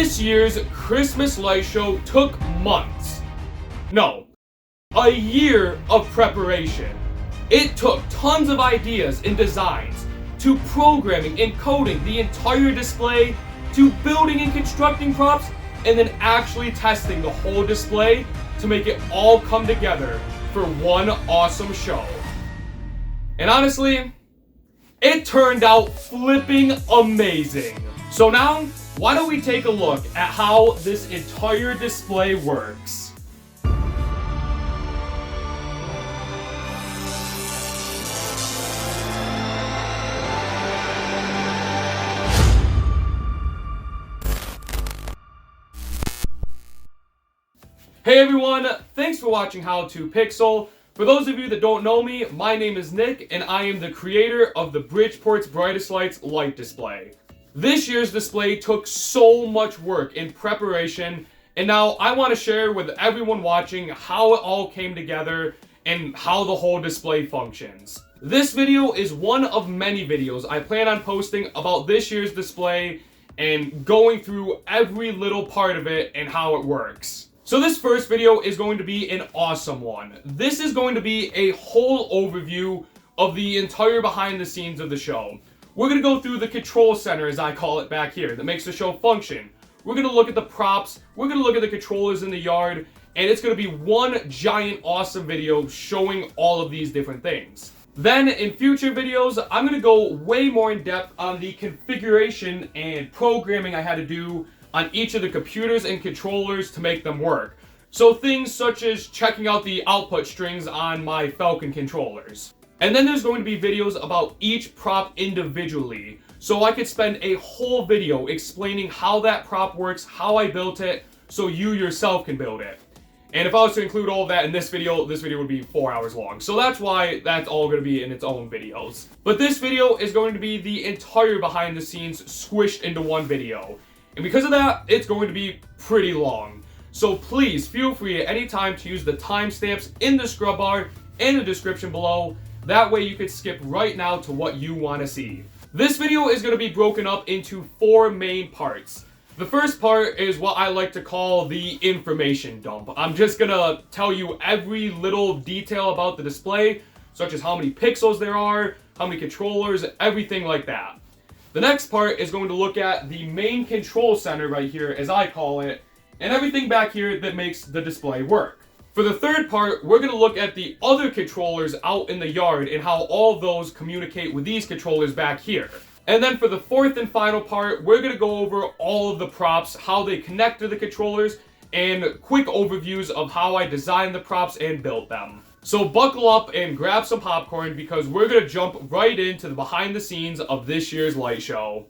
This year's Christmas light show took months. No, a year of preparation. It took tons of ideas and designs, to programming and coding the entire display, to building and constructing props, and then actually testing the whole display to make it all come together for one awesome show. And honestly, it turned out flipping amazing. So now, why don't we take a look at how this entire display works? Hey everyone, thanks for watching How to Pixel. For those of you that don't know me, my name is Nick and I am the creator of the Bridgeport's Brightest Lights light display. This year's display took so much work in preparation, and now I want to share with everyone watching how it all came together and how the whole display functions. This video is one of many videos I plan on posting about this year's display and going through every little part of it and how it works. So this first video is going to be an awesome one. This is going to be a whole overview of the entire behind the scenes of the show. We're going to go through the control center, as I call it back here, that makes the show function. We're going to look at the props, we're going to look at the controllers in the yard, and it's going to be one giant awesome video showing all of these different things. Then in future videos, I'm going to go way more in depth on the configuration and programming I had to do on each of the computers and controllers to make them work. So things such as checking out the output strings on my Falcon controllers. And then there's going to be videos about each prop individually. So I could spend a whole video explaining how that prop works, how I built it, so you yourself can build it. And if I was to include all of that in this video would be 4 hours long. So that's why that's all going to be in its own videos. But this video is going to be the entire behind the scenes squished into one video. And because of that, it's going to be pretty long. So please feel free at any time to use the timestamps in the scrub bar and the description below. That way you can skip right now to what you want to see. This video is going to be broken up into 4 main parts. The first part is what I like to call the information dump. I'm just going to tell you every little detail about the display, such as how many pixels there are, how many controllers, everything like that. The next part is going to look at the main control center right here, as I call it, and everything back here that makes the display work. For the third part, we're going to look at the other controllers out in the yard and how all of those communicate with these controllers back here. And then for the fourth and final part, we're going to go over all of the props, how they connect to the controllers, and quick overviews of how I designed the props and built them. So buckle up and grab some popcorn because we're going to jump right into the behind the scenes of this year's light show.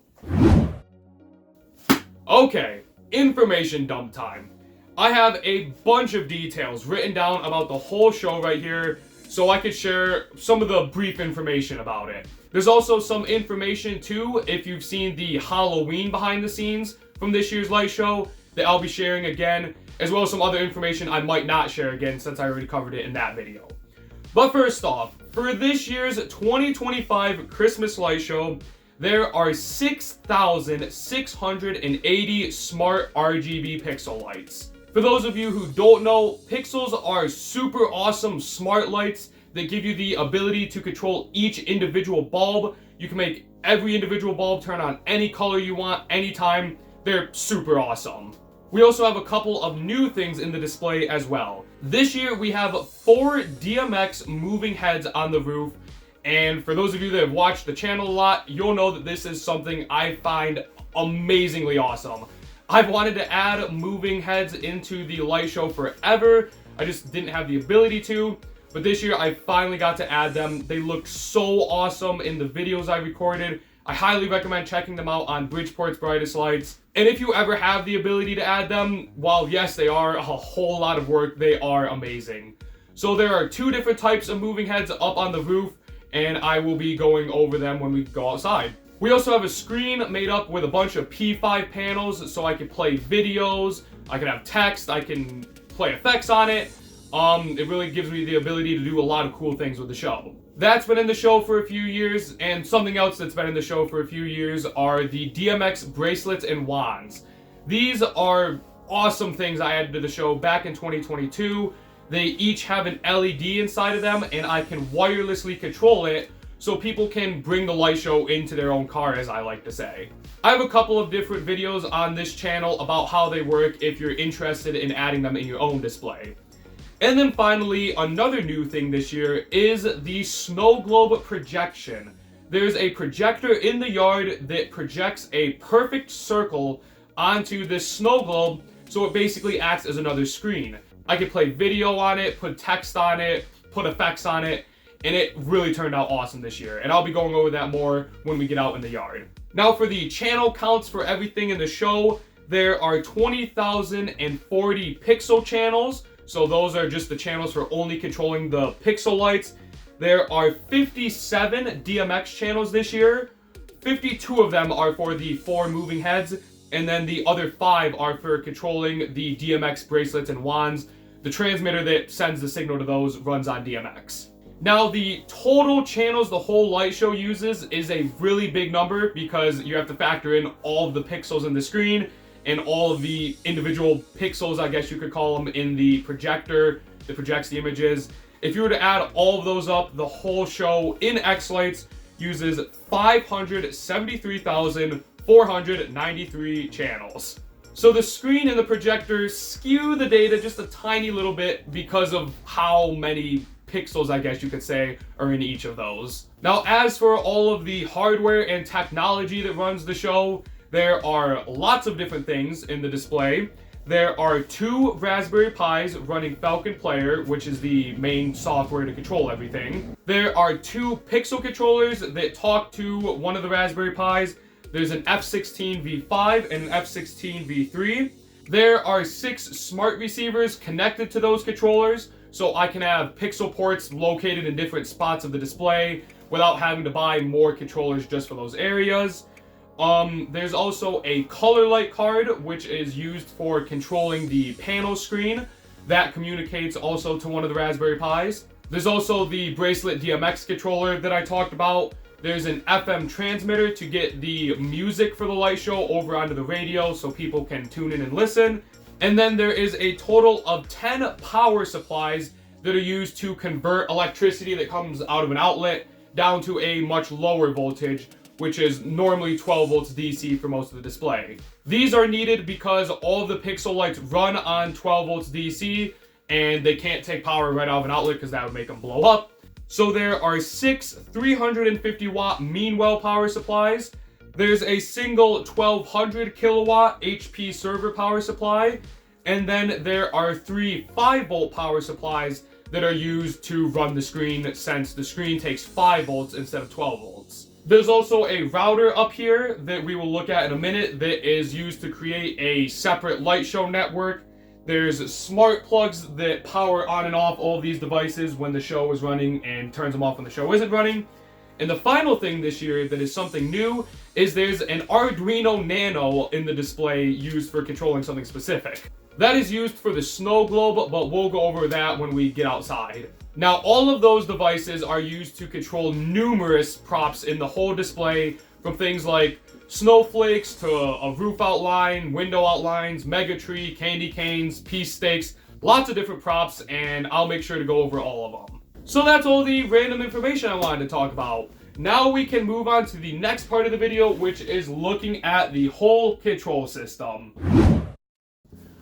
Okay, information dump time. I have a bunch of details written down about the whole show right here so I could share some of the brief information about it. There's also some information too if you've seen the Halloween behind the scenes from this year's light show that I'll be sharing again, as well as some other information I might not share again since I already covered it in that video. But first off, for this year's 2025 Christmas light show, there are 6,680 smart RGB pixel lights. For those of you who don't know, pixels are super awesome smart lights that give you the ability to control each individual bulb. You can make every individual bulb turn on any color you want, anytime. They're super awesome. We also have a couple of new things in the display as well. This year we have 4 DMX moving heads on the roof, and for those of you that have watched the channel a lot, you'll know that this is something I find amazingly awesome. I've wanted to add moving heads into the light show forever. I just didn't have the ability to, but this year I finally got to add them. They look so awesome in the videos I recorded. I highly recommend checking them out on Bridgeport's Brightest Lights. And if you ever have the ability to add them, while yes, they are a whole lot of work, they are amazing. So there are 2 different types of moving heads up on the roof, and I will be going over them when we go outside. We also have a screen made up with a bunch of P5 panels, so I can play videos, I can have text, I can play effects on it. It really gives me the ability to do a lot of cool things with the show. That's been in the show for a few years, and something else that's been in the show for a few years are the DMX bracelets and wands. These are awesome things I added to the show back in 2022. They each have an LED inside of them, and I can wirelessly control it so people can bring the light show into their own car, as I like to say. I have a couple of different videos on this channel about how they work if you're interested in adding them in your own display. And then finally, another new thing this year is the snow globe projection. There's a projector in the yard that projects a perfect circle onto this snow globe, so it basically acts as another screen. I could play video on it, put text on it, put effects on it, and it really turned out awesome this year. And I'll be going over that more when we get out in the yard. Now for the channel counts for everything in the show, there are 20,040 pixel channels. So those are just the channels for only controlling the pixel lights. There are 57 DMX channels this year. 52 of them are for the 4 moving heads, and then the other 5 are for controlling the DMX bracelets and wands. The transmitter that sends the signal to those runs on DMX. Now the total channels the whole light show uses is a really big number because you have to factor in all of the pixels in the screen and all of the individual pixels, I guess you could call them, in the projector that projects the images. If you were to add all of those up, the whole show in xLights uses 573,493 channels. So the screen and the projector skew the data just a tiny little bit because of how many pixels, I guess you could say, are in each of those. Now, as for all of the hardware and technology that runs the show, there are lots of different things in the display. There are 2 Raspberry Pis running Falcon Player, which is the main software to control everything. There are 2 Pixel controllers that talk to one of the Raspberry Pis. There's an F16 V5 and an F16 V3. There are 6 smart receivers connected to those controllers, so I can have Pixel ports located in different spots of the display without having to buy more controllers just for those areas. There's also a color light card, which is used for controlling the panel screen. That communicates also to one of the Raspberry Pis. There's also the bracelet DMX controller that I talked about. There's an FM transmitter to get the music for the light show over onto the radio so people can tune in and listen. And then there is a total of 10 power supplies that are used to convert electricity that comes out of an outlet down to a much lower voltage, which is normally 12 volts DC for most of the display. These are needed because all of the pixel lights run on 12 volts DC, and they can't take power right out of an outlet because that would make them blow up. So there are 6 350 watt Meanwell power supplies. There's a single 1200 kilowatt HP server power supply, and then there are 3 5 volt power supplies that are used to run the screen, since the screen takes 5 volts instead of 12 volts. There's also a router up here that we will look at in a minute that is used to create a separate light show network. There's smart plugs that power on and off all of these devices when the show is running and turns them off when the show isn't running. And the final thing this year that is something new is there's an Arduino Nano in the display used for controlling something specific. That is used for the snow globe, but we'll go over that when we get outside. Now, all of those devices are used to control numerous props in the whole display, from things like snowflakes to a roof outline, window outlines, mega tree, candy canes, peace stakes, lots of different props, and I'll make sure to go over all of them. So that's all the random information I wanted to talk about. Now we can move on to the next part of the video, which is looking at the whole control system.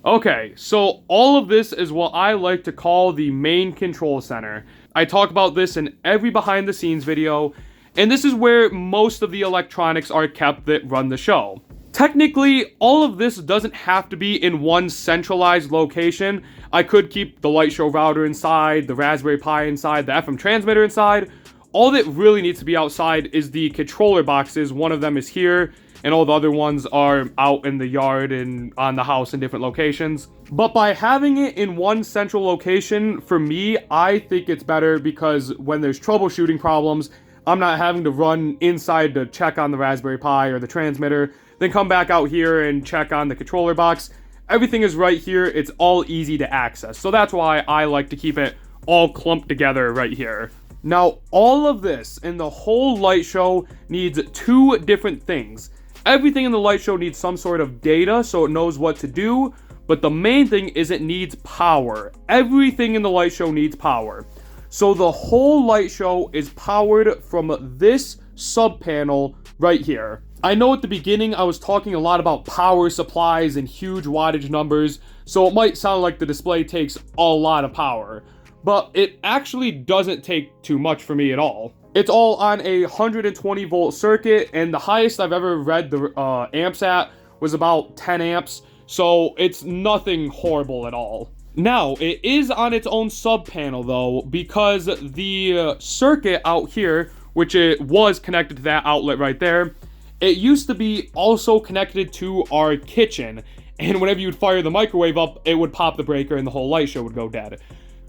Okay, so all of this is what I like to call the main control center. I talk about this in every behind the scenes video, and this is where most of the electronics are kept that run the show. Technically, all of this doesn't have to be in one centralized location. I could keep the light show router inside, the Raspberry Pi inside, the FM transmitter inside. All that really needs to be outside is the controller boxes. One of them is here, and all the other ones are out in the yard and on the house in different locations. But by having it in one central location, for me, I think it's better because when there's troubleshooting problems, I'm not having to run inside to check on the Raspberry Pi or the transmitter, then come back out here and check on the controller box. Everything is right here. It's all easy to access. So that's why I like to keep it all clumped together right here. Now, all of this in the whole light show needs 2 different things. Everything in the light show needs some sort of data so it knows what to do, but the main thing is it needs power. Everything in the light show needs power. So the whole light show is powered from this sub panel right here. I know at the beginning I was talking a lot about power supplies and huge wattage numbers, so it might sound like the display takes a lot of power, but it actually doesn't take too much for me at all. It's all on a 120 volt circuit, and the highest I've ever read the amps at was about 10 amps, so it's nothing horrible at all. Now, it is on its own sub panel though, because the circuit out here, which it was connected to that outlet right there, it used to be also connected to our kitchen, and whenever you'd fire the microwave up, it would pop the breaker and the whole light show would go dead.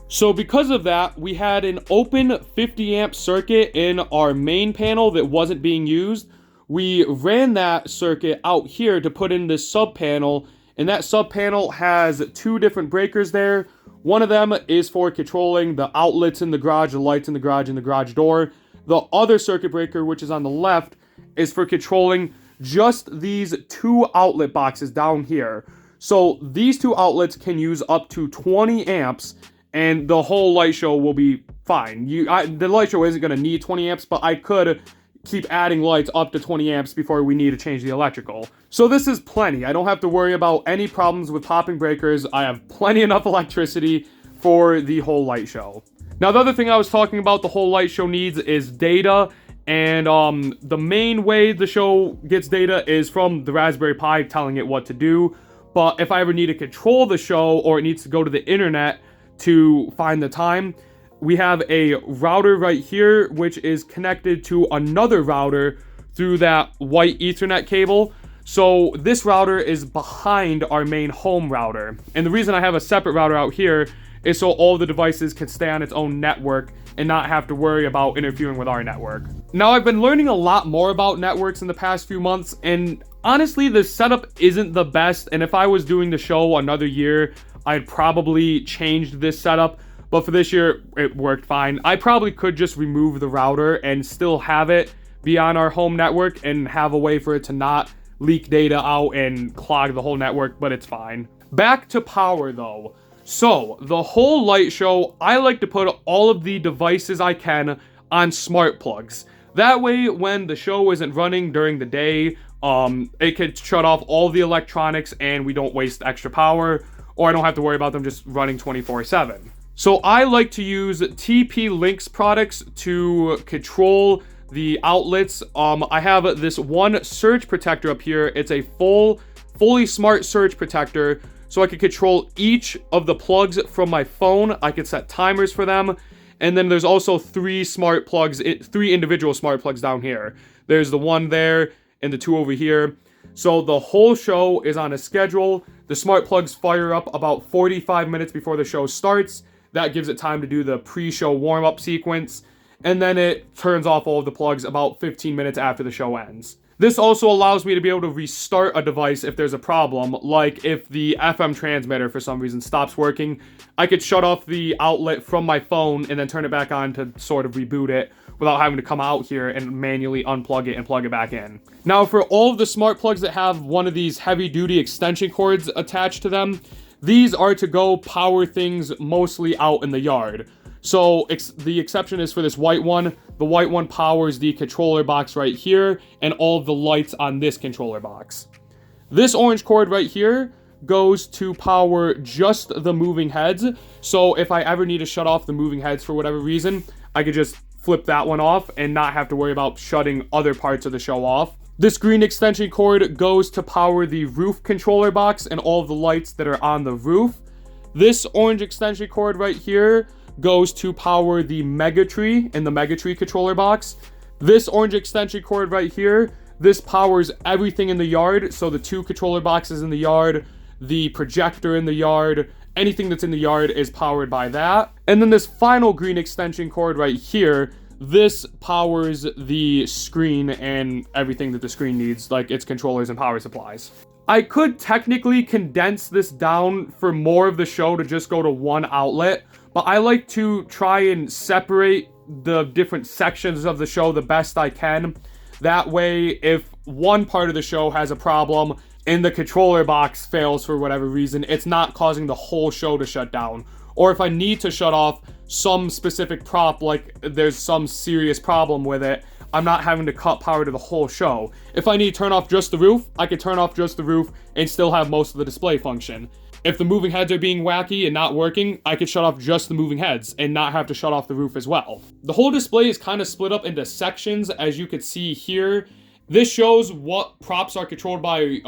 So because of that, we had an open 50 amp circuit in our main panel that wasn't being used. We ran that circuit out here to put in this sub panel, and that sub panel has 2 different breakers there. One of them is for controlling the outlets in the garage, the lights in the garage, and the garage door. The other circuit breaker, which is on the left, is for controlling just these 2 outlet boxes down here. So these 2 outlets can use up to 20 amps, and the whole light show will be fine. The light show isn't going to need 20 amps, but I could keep adding lights up to 20 amps before we need to change the electrical. So this is plenty. I don't have to worry about any problems with popping breakers. I have plenty enough electricity for the whole light show. Now, the other thing I was talking about the whole light show needs is data. And the main way the show gets data is from the Raspberry Pi telling it what to do. But if I ever need to control the show, or it needs to go to the internet to find the time, we have a router right here, which is connected to another router through that white Ethernet cable. So this router is behind our main home router. And the reason I have a separate router out here is so all the devices can stay on its own network and not have to worry about interfering with our network. Now, I've been learning a lot more about networks in the past few months, and honestly, the setup isn't the best, and if I was doing the show another year, I'd probably change this setup, but for this year, it worked fine. I probably could just remove the router and still have it be on our home network and have a way for it to not leak data out and clog the whole network, but it's fine. Back to power though. So, the whole light show, I like to put all of the devices I can on smart plugs. That way, when the show isn't running during the day, it could shut off all the electronics and we don't waste extra power, or I don't have to worry about them just running 24/7. So I like to use TP-Link's products to control the outlets. I have this one surge protector up here. It's a fully smart surge protector, so I can control each of the plugs from my phone. I can set timers for them. And then there's also 3 smart plugs, 3 individual smart plugs down here. There's the one there and the 2 over here. So the whole show is on a schedule. The smart plugs fire up about 45 minutes before the show starts. That gives it time to do the pre-show warm-up sequence. And then it turns off all of the plugs about 15 minutes after the show ends. This also allows me to be able to restart a device if there's a problem, like if the FM transmitter for some reason stops working, I could shut off the outlet from my phone and then turn it back on to sort of reboot it without having to come out here and manually unplug it and plug it back in. Now, for all of the smart plugs that have one of these heavy-duty extension cords attached to them, these are to go power things mostly out in the yard. So the exception is for this white one. The white one powers the controller box right here and all of the lights on this controller box. This orange cord right here goes to power just the moving heads. So if I ever need to shut off the moving heads for whatever reason, I could just flip that one off and not have to worry about shutting other parts of the show off. This green extension cord goes to power the roof controller box and all of the lights that are on the roof. This orange extension cord right here goes to power the Mega Tree and the Mega Tree controller box. This orange extension cord right here, this powers everything in the yard. So the 2 controller boxes in the yard, the projector in the yard, anything that's in the yard is powered by that. And then this final green extension cord right here, this powers the screen and everything that the screen needs, like its controllers and power supplies. I could technically condense this down for more of the show to just go to one outlet, but I like to try and separate the different sections of the show the best I can. That way, if one part of the show has a problem and the controller box fails for whatever reason, it's not causing the whole show to shut down. Or if I need to shut off some specific prop, like there's some serious problem with it, I'm not having to cut power to the whole show. If I need to turn off just the roof, I can turn off just the roof and still have most of the display function. If the moving heads are being wacky and not working, I could shut off just the moving heads and not have to shut off the roof as well. The whole display is kind of split up into sections, as you can see here. This shows what props are controlled by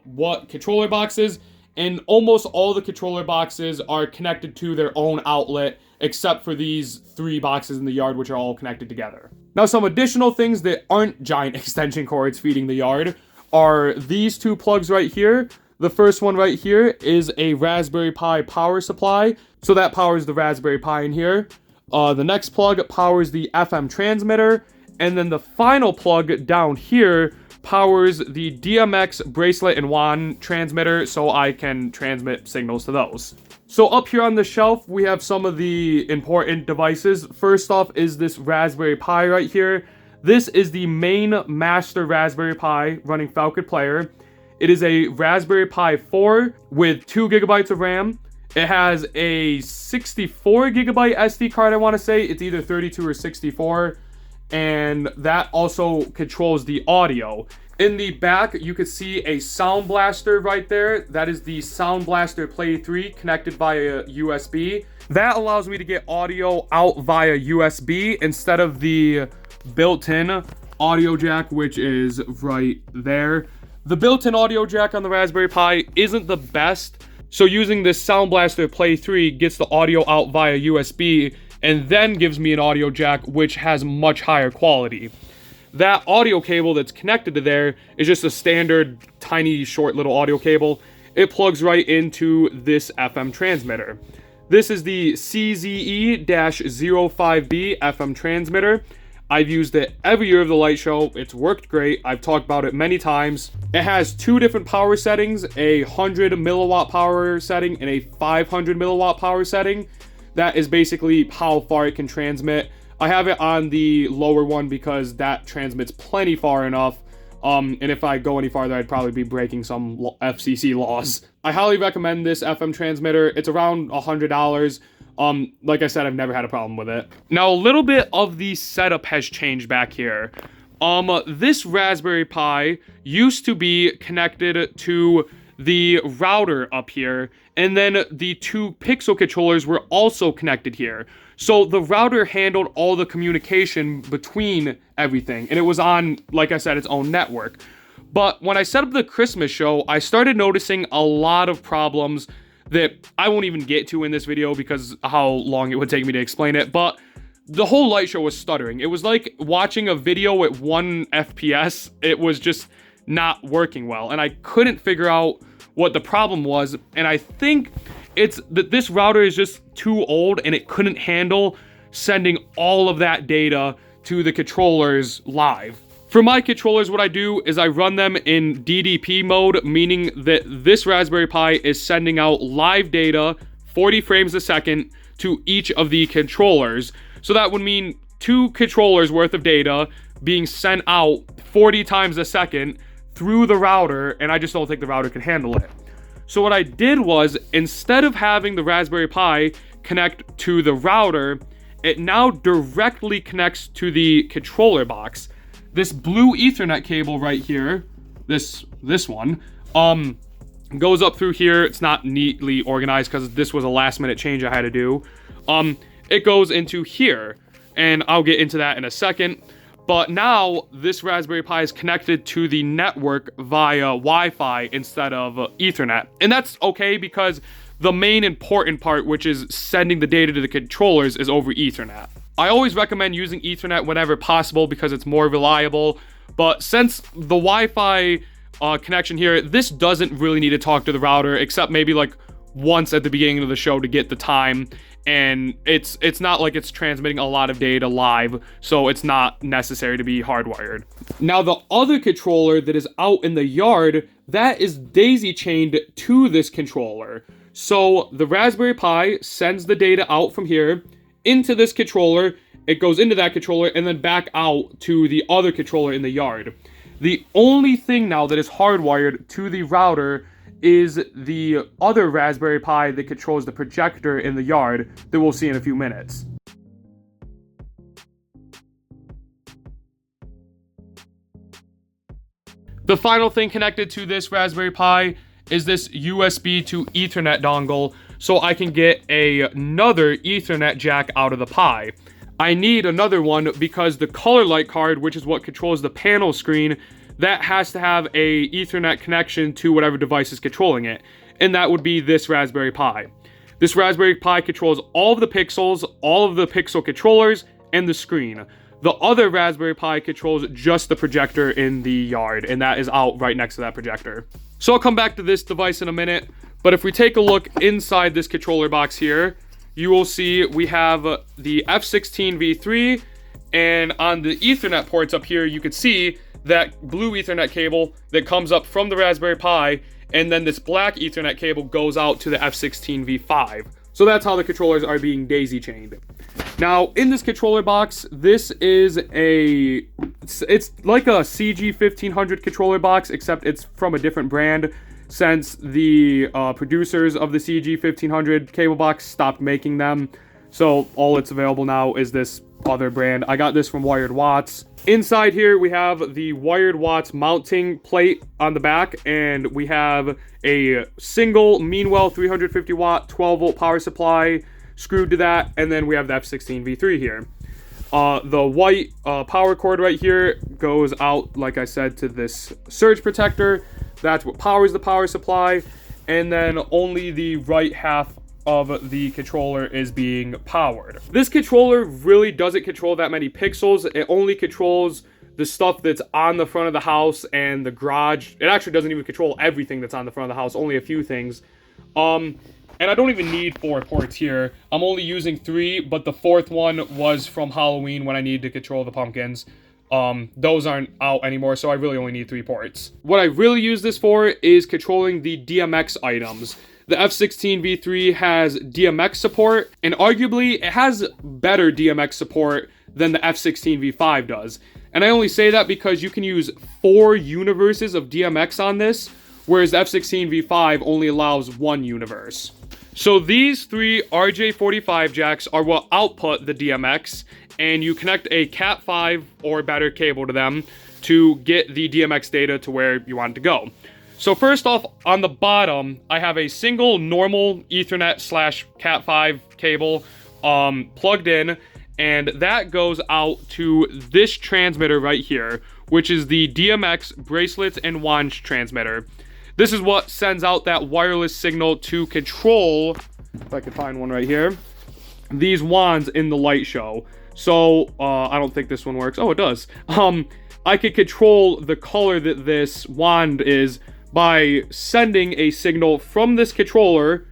what controller boxes, and almost all the controller boxes are connected to their own outlet, except for these 3 boxes in the yard, which are all connected together. Now, some additional things that aren't giant extension cords feeding the yard are these 2 plugs right here. The first one right here is a Raspberry Pi power supply, so that powers the Raspberry Pi in here. The next plug powers the FM transmitter, and then the final plug down here powers the DMX bracelet and wand transmitter, so I can transmit signals to those. So up here on the shelf, we have some of the important devices. First off is this Raspberry Pi right here. This is the main master Raspberry Pi running Falcon Player. It is a Raspberry Pi 4 with 2 gigabytes of RAM. It has a 64 gigabyte SD card, I want to say. It's either 32 or 64. And that also controls the audio. In the back, you could see a Sound Blaster right there. That is the Sound Blaster Play 3 connected via USB. That allows me to get audio out via USB instead of the built-in audio jack, which is right there. The built-in audio jack on the Raspberry Pi isn't the best, so using this Sound Blaster Play 3 gets the audio out via USB and then gives me an audio jack which has much higher quality. That audio cable that's connected to there is just a standard tiny short little audio cable. It plugs right into this FM transmitter. This is the CZE-05B FM transmitter. I've used it every year of the light show. It's worked great. I've talked about it many times. It has 2 different power settings, a 100 milliwatt power setting and a 500 milliwatt power setting. That is basically how far it can transmit. I have it on the lower one because that transmits plenty far enough. And if I go any farther, I'd probably be breaking some FCC laws. I highly recommend this FM transmitter. It's around $100. Like I said, I've never had a problem with it. Now, a little bit of the setup has changed back here. This Raspberry Pi used to be connected to the router up here, and then the 2 Pixel controllers were also connected here. So the router handled all the communication between everything, and it was on, like I said, its own network. But when I set up the Christmas show, I started noticing a lot of problems that I won't even get to in this video because how long it would take me to explain it, but the whole light show was stuttering. It was like watching a video at 1 FPS. It was just not working well, and I couldn't figure out what the problem was, and I think it's that this router is just too old and it couldn't handle sending all of that data to the controllers live. For my controllers, what I do is I run them in DDP mode, meaning that this Raspberry Pi is sending out live data, 40 frames a second, to each of the controllers. So that would mean 2 controllers worth of data being sent out 40 times a second through the router, and I just don't think the router can handle it. So what I did was, instead of having the Raspberry Pi connect to the router, it now directly connects to the controller box. This blue Ethernet cable right here, this one, goes up through here. It's not neatly organized because this was a last minute change I had to do. It goes into here, and I'll get into that in a second. But now this Raspberry Pi is connected to the network via Wi-Fi instead of Ethernet. And that's okay because the main important part, which is sending the data to the controllers, is over Ethernet. I always recommend using Ethernet whenever possible because it's more reliable. But since the Wi-Fi connection here, this doesn't really need to talk to the router except maybe like once at the beginning of the show to get the time. And it's not like it's transmitting a lot of data live, so it's not necessary to be hardwired. Now, the other controller that is out in the yard, that is daisy chained to this controller. So the Raspberry Pi sends the data out from here into this controller, it goes into that controller and then back out to the other controller in the yard. The only thing now that is hardwired to the router is the other Raspberry Pi that controls the projector in the yard that we'll see in a few minutes. The final thing connected to this Raspberry Pi is this USB to Ethernet dongle, so I can get another Ethernet jack out of the Pi. I need another one because the color light card, which is what controls the panel screen, that has to have a Ethernet connection to whatever device is controlling it, and that would be this Raspberry Pi. This Raspberry Pi controls all of the pixels, all of the pixel controllers, and the screen. The other Raspberry Pi controls just the projector in the yard, and that is out right next to that projector. So I'll come back to this device in a minute, but if we take a look inside this controller box here, you will see we have the F16V3, and on the Ethernet ports up here, you can see that blue Ethernet cable that comes up from the Raspberry Pi, and then this black Ethernet cable goes out to the F16V5. So that's how the controllers are being daisy chained. Now, in this controller box, this is it's like a CG1500 controller box, except it's from a different brand, since the producers of the CG1500 cable box stopped making them. So all it's available now is this other brand. I got this from Wired Watts. Inside here, we have the Wired Watts mounting plate on the back, and we have a single Meanwell 350 watt 12 volt power supply screwed to that, and then we have the F16V3 here. The white power cord right here goes out, like I said, to this surge protector. That's what powers the power supply, and then only the right half of the controller is being powered. This controller really doesn't control that many pixels. It only controls the stuff that's on the front of the house and the garage. It actually doesn't even control everything that's on the front of the house, only a few things. And I don't even need 4 ports here. I'm only using 3, but the 4th one was from Halloween when I needed to control the pumpkins. Those aren't out anymore, so I really only need 3 ports. What I really use this for is controlling the DMX items. The F16V3 has DMX support, and arguably it has better DMX support than the F16V5 does. And I only say that because you can use 4 universes of DMX on this, whereas the F16V5 only allows 1 universe. So these 3 RJ45 jacks are what output the DMX, and you connect a Cat5 or better cable to them to get the DMX data to where you want it to go. So first off, on the bottom, I have a single normal Ethernet / Cat5 cable plugged in, and that goes out to this transmitter right here, which is the DMX bracelets and wands transmitter. This is what sends out that wireless signal to control, if I can find one right here, these wands in the light show. So, I don't think this one works. Oh, it does. I could control the color that this wand is by sending a signal from this controller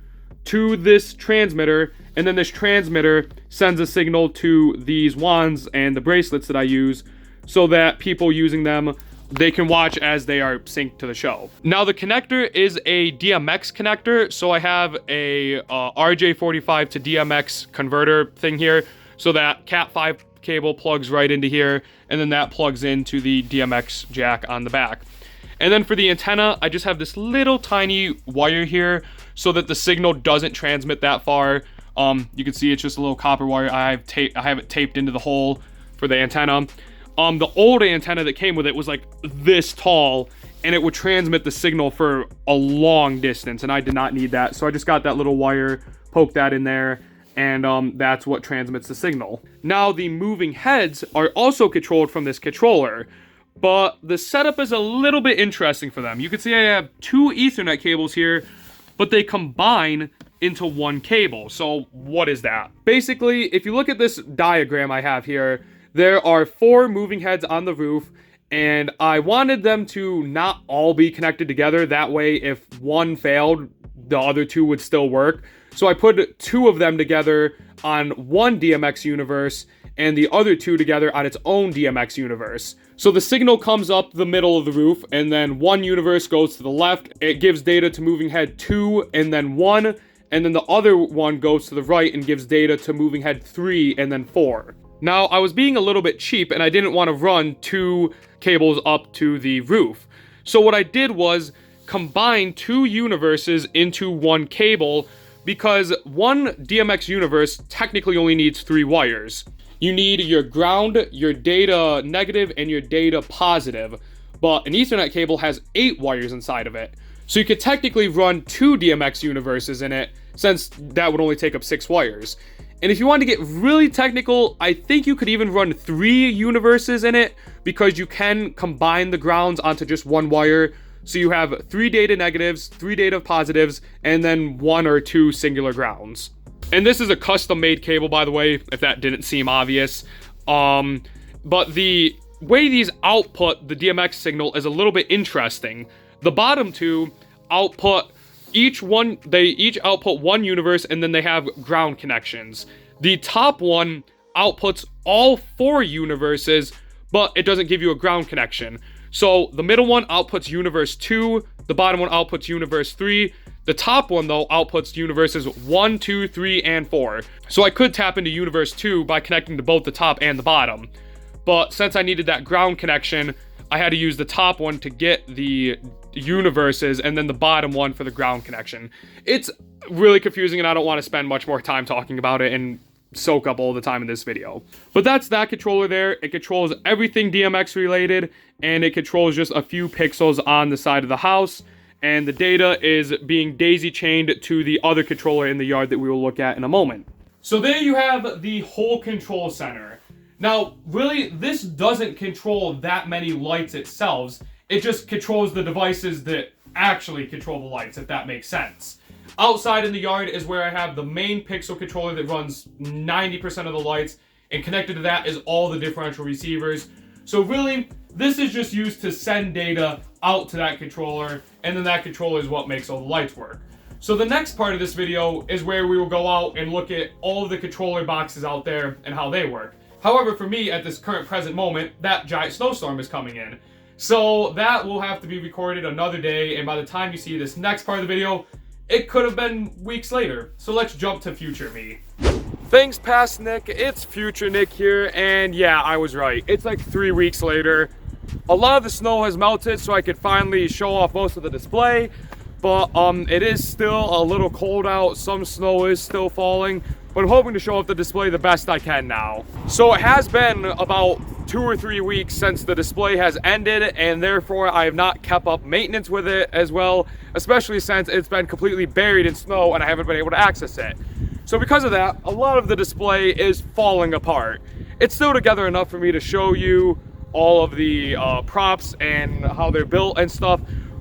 to this transmitter, and then this transmitter sends a signal to these wands and the bracelets that I use, so that people using them, they can watch as they are synced to the show. Now the connector is a DMX connector, so I have a RJ45 to DMX converter thing here, so that Cat5 cable plugs right into here, and then that plugs into the DMX jack on the back. And then for the antenna, I just have this little tiny wire here so that the signal doesn't transmit that far. You can see it's just a little copper wire. I have it taped into the hole for the antenna. The old antenna that came with it was like this tall, and it would transmit the signal for a long distance, and I did not need that. So I just got that little wire, poked that in there, and that's what transmits the signal. Now the moving heads are also controlled from this controller, but the setup is a little bit interesting for them. You can see I have 2 Ethernet cables here, but they combine into 1 cable. So what is that? Basically, if you look at this diagram I have here, there are 4 moving heads on the roof, and I wanted them to not all be connected together. That way, if one failed, the other 2 would still work. So I put 2 of them together on 1 DMX universe, and the other 2 together on its own DMX universe. So the signal comes up the middle of the roof, and then 1 universe goes to the left. It gives data to moving head 2, and then 1, and then the other one goes to the right and gives data to moving head 3, and then 4. Now, I was being a little bit cheap and I didn't want to run 2 cables up to the roof. So what I did was combine 2 universes into 1 cable, because one DMX universe technically only needs 3 wires. You need your ground, your data negative, and your data positive. But an Ethernet cable has 8 wires inside of it. So you could technically run 2 DMX universes in it, since that would only take up 6 wires. And if you want to get really technical, I think you could even run 3 universes in it, because you can combine the grounds onto just 1 wire. So you have 3 data negatives, 3 data positives, and then 1 or 2 singular grounds. And this is a custom-made cable, by the way, if that didn't seem obvious. But the way these output the DMX signal is a little bit interesting. The bottom 2 output they each output 1 universe, and then they have ground connections. The top one outputs all 4 universes, but it doesn't give you a ground connection. So the middle one outputs universe 2, the bottom one outputs universe 3. The top one, though, outputs universes 1, 2, 3, and 4. So I could tap into universe 2 by connecting to both the top and the bottom. But since I needed that ground connection, I had to use the top one to get the universes, and then the bottom one for the ground connection. It's really confusing, and I don't want to spend much more time talking about it and soak up all the time in this video. But that's that controller there. It controls everything DMX related, and it controls just a few pixels on the side of the house. And the data is being daisy chained to the other controller in the yard that we will look at in a moment. So there you have the whole control center. Now, really, this doesn't control that many lights itself. It just controls the devices that actually control the lights, if that makes sense. Outside in the yard is where I have the main pixel controller that runs 90% of the lights, and connected to that is all the differential receivers. So really, this is just used to send data out to that controller, and then that controller is what makes all the lights work. So the next part of this video is where we will go out and look at all of the controller boxes out there and how they work. However, for me, at this current present moment, that giant snowstorm is coming in. So that will have to be recorded another day, and by the time you see this next part of the video, it could have been weeks later. So let's jump to future me. Thanks, past Nick. It's future Nick here, and yeah, I was right. It's like 3 weeks later. A lot of the snow has melted, so I could finally show off most of the display. But it is still a little cold out. Some snow is still falling, but I'm hoping to show off the display the best I can now. So it has been about 2 or 3 weeks since the display has ended, and therefore I have not kept up maintenance with it as well, especially since it's been completely buried in snow and I haven't been able to access it. So because of that, a lot of the display is falling apart. It's still together enough for me to show you all of the props and how they're built and stuff,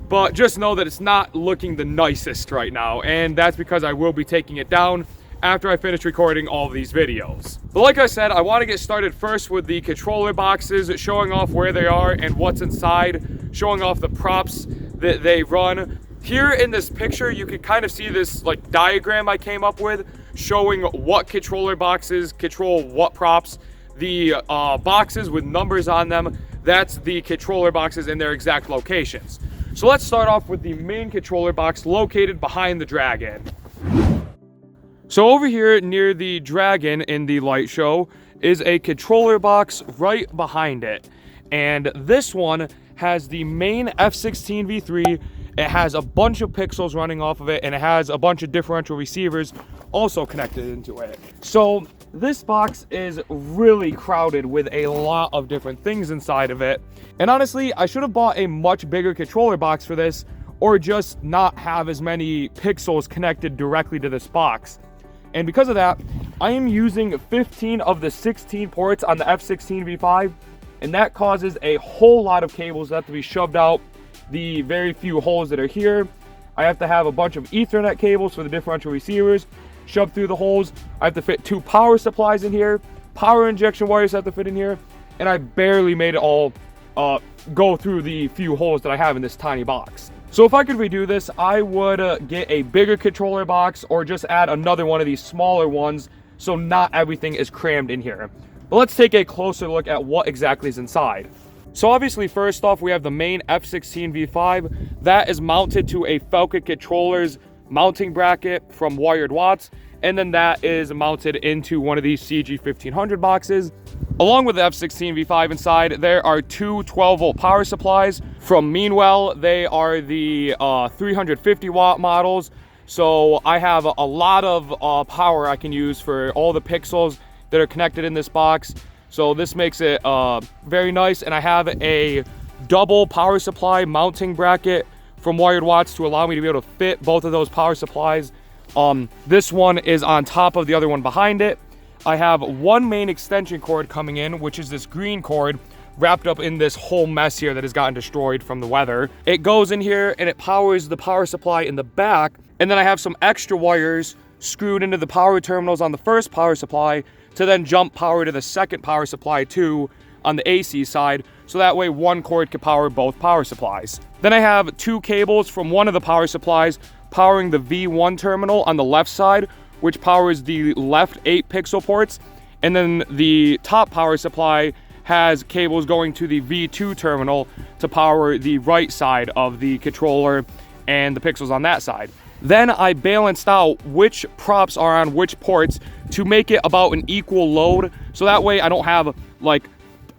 but just know that it's not looking the nicest right now, and that's because I will be taking it down after I finish recording all of these videos. But like I said, I want to get started first with the controller boxes, showing off where they are and what's inside, showing off the props that they run. Here in this picture, you can kind of see this like diagram I came up with, showing what controller boxes control what props. The boxes with numbers on them, that's the controller boxes in their exact locations. So let's start off with the main controller box located behind the Dragon. So over here near the Dragon in the light show is a controller box right behind it. And this one has the main F16 V3. It has a bunch of pixels running off of it, and it has a bunch of differential receivers also connected into it. So this box is really crowded with a lot of different things inside of it. And honestly, I should have bought a much bigger controller box for this, or just not have as many pixels connected directly to this box. And because of that, I am using 15 of the 16 ports on the F16 V5, and that causes a whole lot of cables that have to be shoved out the very few holes that are here. I have to have a bunch of Ethernet cables for the differential receivers shoved through the holes. I have to fit 2 power supplies in here. Power injection wires have to fit in here, and I barely made it all go through the few holes that I have in this tiny box. So if I could redo this, I would get a bigger controller box, or just add another one of these smaller ones so not everything is crammed in here. But let's take a closer look at what exactly is inside. So obviously, first off, we have the main F16 V5 that is mounted to a Falcon controller's mounting bracket from Wired Watts, and then that is mounted into one of these CG1500 boxes. Along with the F16V5 inside, there are two 12-volt power supplies from Meanwell. They are the 350 watt models, so I have a lot of power I can use for all the pixels that are connected in this box. So this makes it very nice, and I have a double power supply mounting bracket from Wired Watts to allow me to be able to fit both of those power supplies. This one is on top of the other one behind it. I have one main extension cord coming in, which is this green cord wrapped up in this whole mess here that has gotten destroyed from the weather. It goes in here and it powers the power supply in the back, and then I have some extra wires screwed into the power terminals on the first power supply to then jump power to the second power supply too on the AC side, so that way one cord can power both power supplies. Then I have two cables from one of the power supplies powering the V1 terminal on the left side, which powers the left 8 pixel ports, and then the top power supply has cables going to the V2 terminal to power the right side of the controller and the pixels on that side. Then I balanced out which props are on which ports to make it about an equal load, so that way I don't have like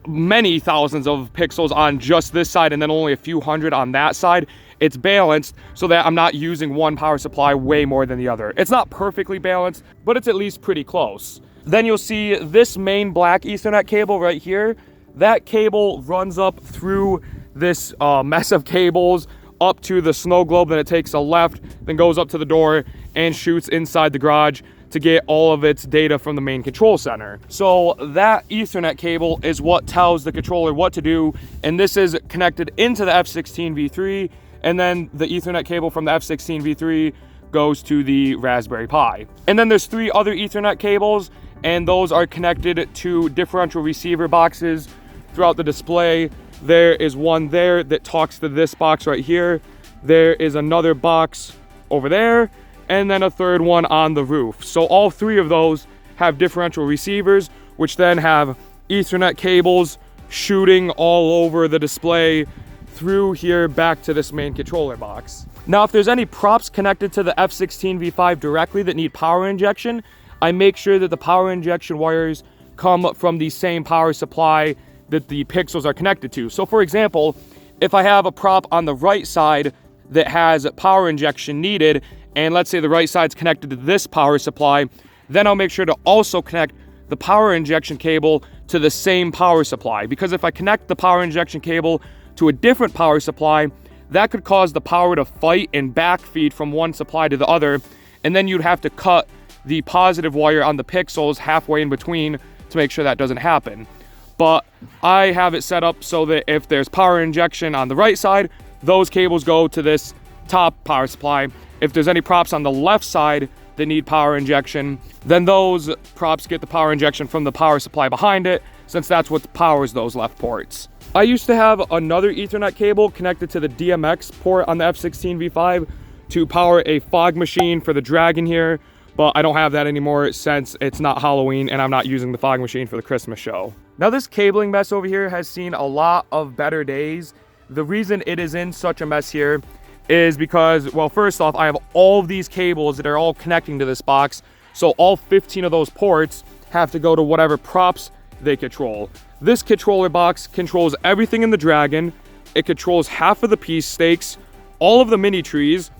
many thousands of pixels on just this side and then only a few hundred on that side. It's balanced so that I'm not using one power supply way more than the other. It's not perfectly balanced, but it's at least pretty close. Then you'll see this main black Ethernet cable right here. That cable runs up through this mess of cables up to the snow globe, then it takes a left, then goes up to the door and shoots inside the garage to get all of its data from the main control center. So that Ethernet cable is what tells the controller what to do, and this is connected into the F16V3, and then the Ethernet cable from the F16V3 goes to the Raspberry Pi. And then there's 3 other Ethernet cables, and those are connected to differential receiver boxes throughout the display. There is one there that talks to this box right here. There is another box over there, and then a third one on the roof. So all 3 of those have differential receivers, which then have Ethernet cables shooting all over the display through here back to this main controller box. Now, if there's any props connected to the F16V5 directly that need power injection, I make sure that the power injection wires come from the same power supply that the pixels are connected to. So for example, if I have a prop on the right side that has power injection needed, and let's say the right side's connected to this power supply, then I'll make sure to also connect the power injection cable to the same power supply. Because if I connect the power injection cable to a different power supply, that could cause the power to fight and backfeed from one supply to the other, and then you'd have to cut the positive wire on the pixels halfway in between to make sure that doesn't happen. But I have it set up so that if there's power injection on the right side, those cables go to this top power supply. If there's any props on the left side that need power injection, then those props get the power injection from the power supply behind it, since that's what powers those left ports. I used to have another Ethernet cable connected to the DMX port on the F16V5 to power a fog machine for the Dragon here, but I don't have that anymore since it's not Halloween and I'm not using the fog machine for the Christmas show. Now, this cabling mess over here has seen a lot of better days. The reason it is in such a mess here is because, well, first off, I have all of these cables that are all connecting to this box, so all 15 of those ports have to go to whatever props they control. This controller box controls everything in the Dragon. It controls half of the piece stakes, all of the mini trees,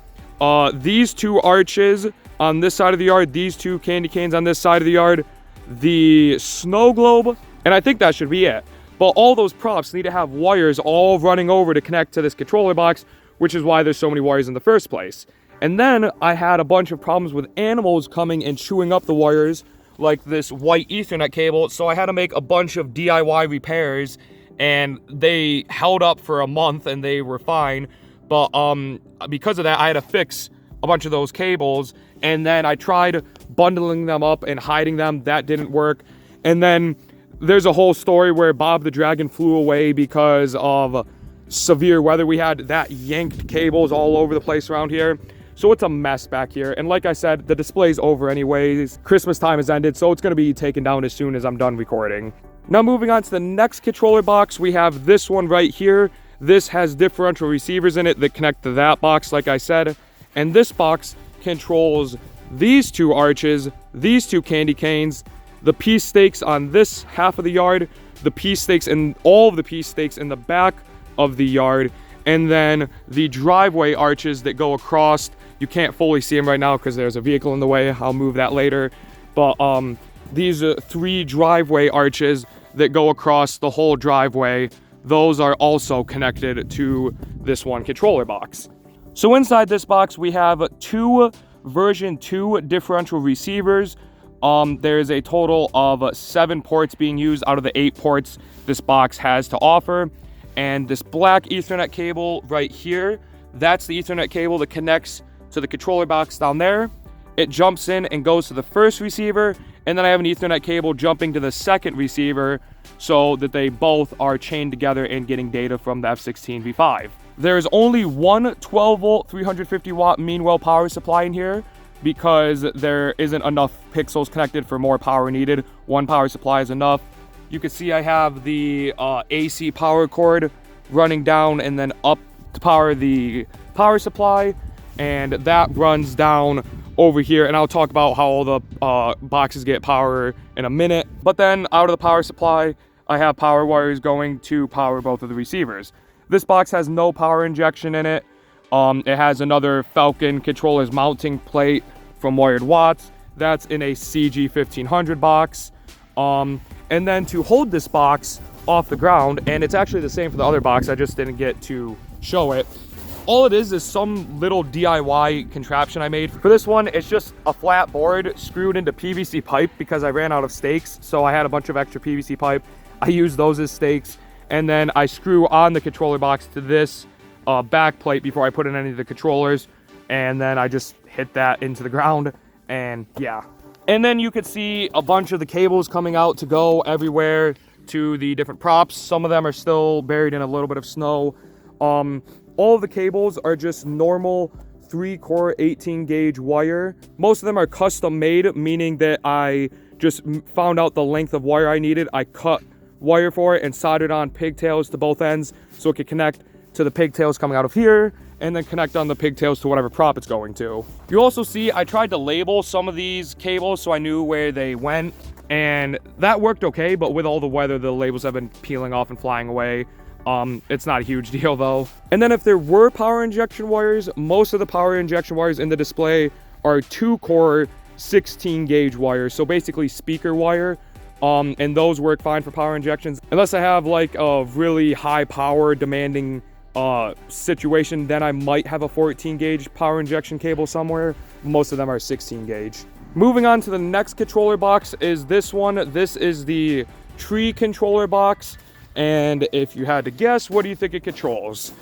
these 2 arches on this side of the yard, these 2 candy canes on this side of the yard, the snow globe, and I think that should be it. But all those props need to have wires all running over to connect to this controller box, which is why there's so many wires in the first place. And then I had a bunch of problems with animals coming and chewing up the wires, like this white Ethernet cable, so I had to make a bunch of DIY repairs, and they held up for a month and they were fine. But because of that, I had to fix a bunch of those cables, and then I tried bundling them up and hiding them. That didn't work. And then there's a whole story where Bob the Dragon flew away because of severe weather we had. That yanked cables all over the place around here. So it's a mess back here. And like I said, the display's over anyways. Christmas time has ended, so it's going to be taken down as soon as I'm done recording. Now, moving on to the next controller box, we have this one right here. This has differential receivers in it that connect to that box, like I said. And this box controls these two arches, these two candy canes, the piece stakes on this half of the yard, the piece stakes and all of the piece stakes in the back of the yard, and then the driveway arches that go across. You can't fully see them right now because there's a vehicle in the way. I'll move that later. But these are 3 driveway arches that go across the whole driveway. Those are also connected to this one controller box. So inside this box, we have 2 version 2 differential receivers. There's a total of 7 ports being used out of the 8 ports this box has to offer. And this black Ethernet cable right here, that's the Ethernet cable that connects to the controller box down there. It jumps in and goes to the first receiver, and then I have an Ethernet cable jumping to the second receiver so that they both are chained together and getting data from the F16 V5. There's only one 12 volt 350 watt mean well power supply in here because there isn't enough pixels connected for more power needed. One power supply is enough. You can see I have the AC power cord running down and then up to power the power supply, and that runs down over here, and I'll talk about how all the boxes get power in a minute. But then out of the power supply, I have power wires going to power both of the receivers. This box has no power injection in it. It has another Falcon controller's mounting plate from Wired Watts. That's in a CG 1500 box. And then to hold this box off the ground, and it's actually the same for the other box, I just didn't get to show it. All it is some little DIY contraption I made. For this one, it's just a flat board screwed into PVC pipe because I ran out of stakes. So I had a bunch of extra PVC pipe. I used those as stakes. And then I screw on the controller box to this back plate before I put in any of the controllers. And then I just hit that into the ground, and yeah. And then you could see a bunch of the cables coming out to go everywhere to the different props. Some of them are still buried in a little bit of snow. All of the cables are just normal 3-core 18 gauge wire. Most of them are custom made, meaning that I just found out the length of wire I needed. I cut wire for it and soldered on pigtails to both ends so it could connect to the pigtails coming out of here and then connect on the pigtails to whatever prop it's going to. You also see I tried to label some of these cables so I knew where they went, and that worked okay, but with all the weather, the labels have been peeling off and flying away. It's not a huge deal though. And then if there were power injection wires, most of the power injection wires in the display are 2-core 16 gauge wires. So basically speaker wire. And those work fine for power injections. Unless I have like a really high power demanding situation, then I might have a 14 gauge power injection cable somewhere. Most of them are 16 gauge. Moving on to the next controller box is this one. This is the tree controller box. And if you had to guess, what do you think it controls?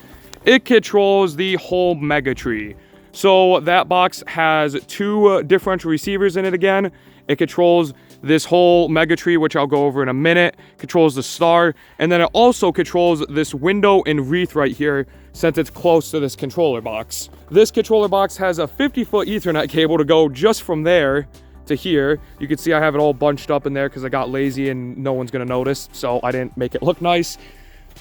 It controls the whole mega tree. So that box has 2 differential receivers in it again. It controls this whole mega tree, which I'll go over in a minute, controls the star, and then it also controls this window and wreath right here since it's close to this controller box. This controller box has a 50-foot Ethernet cable to go just from there to here. You can see I have it all bunched up in there because I got lazy and no one's gonna notice, so I didn't make it look nice.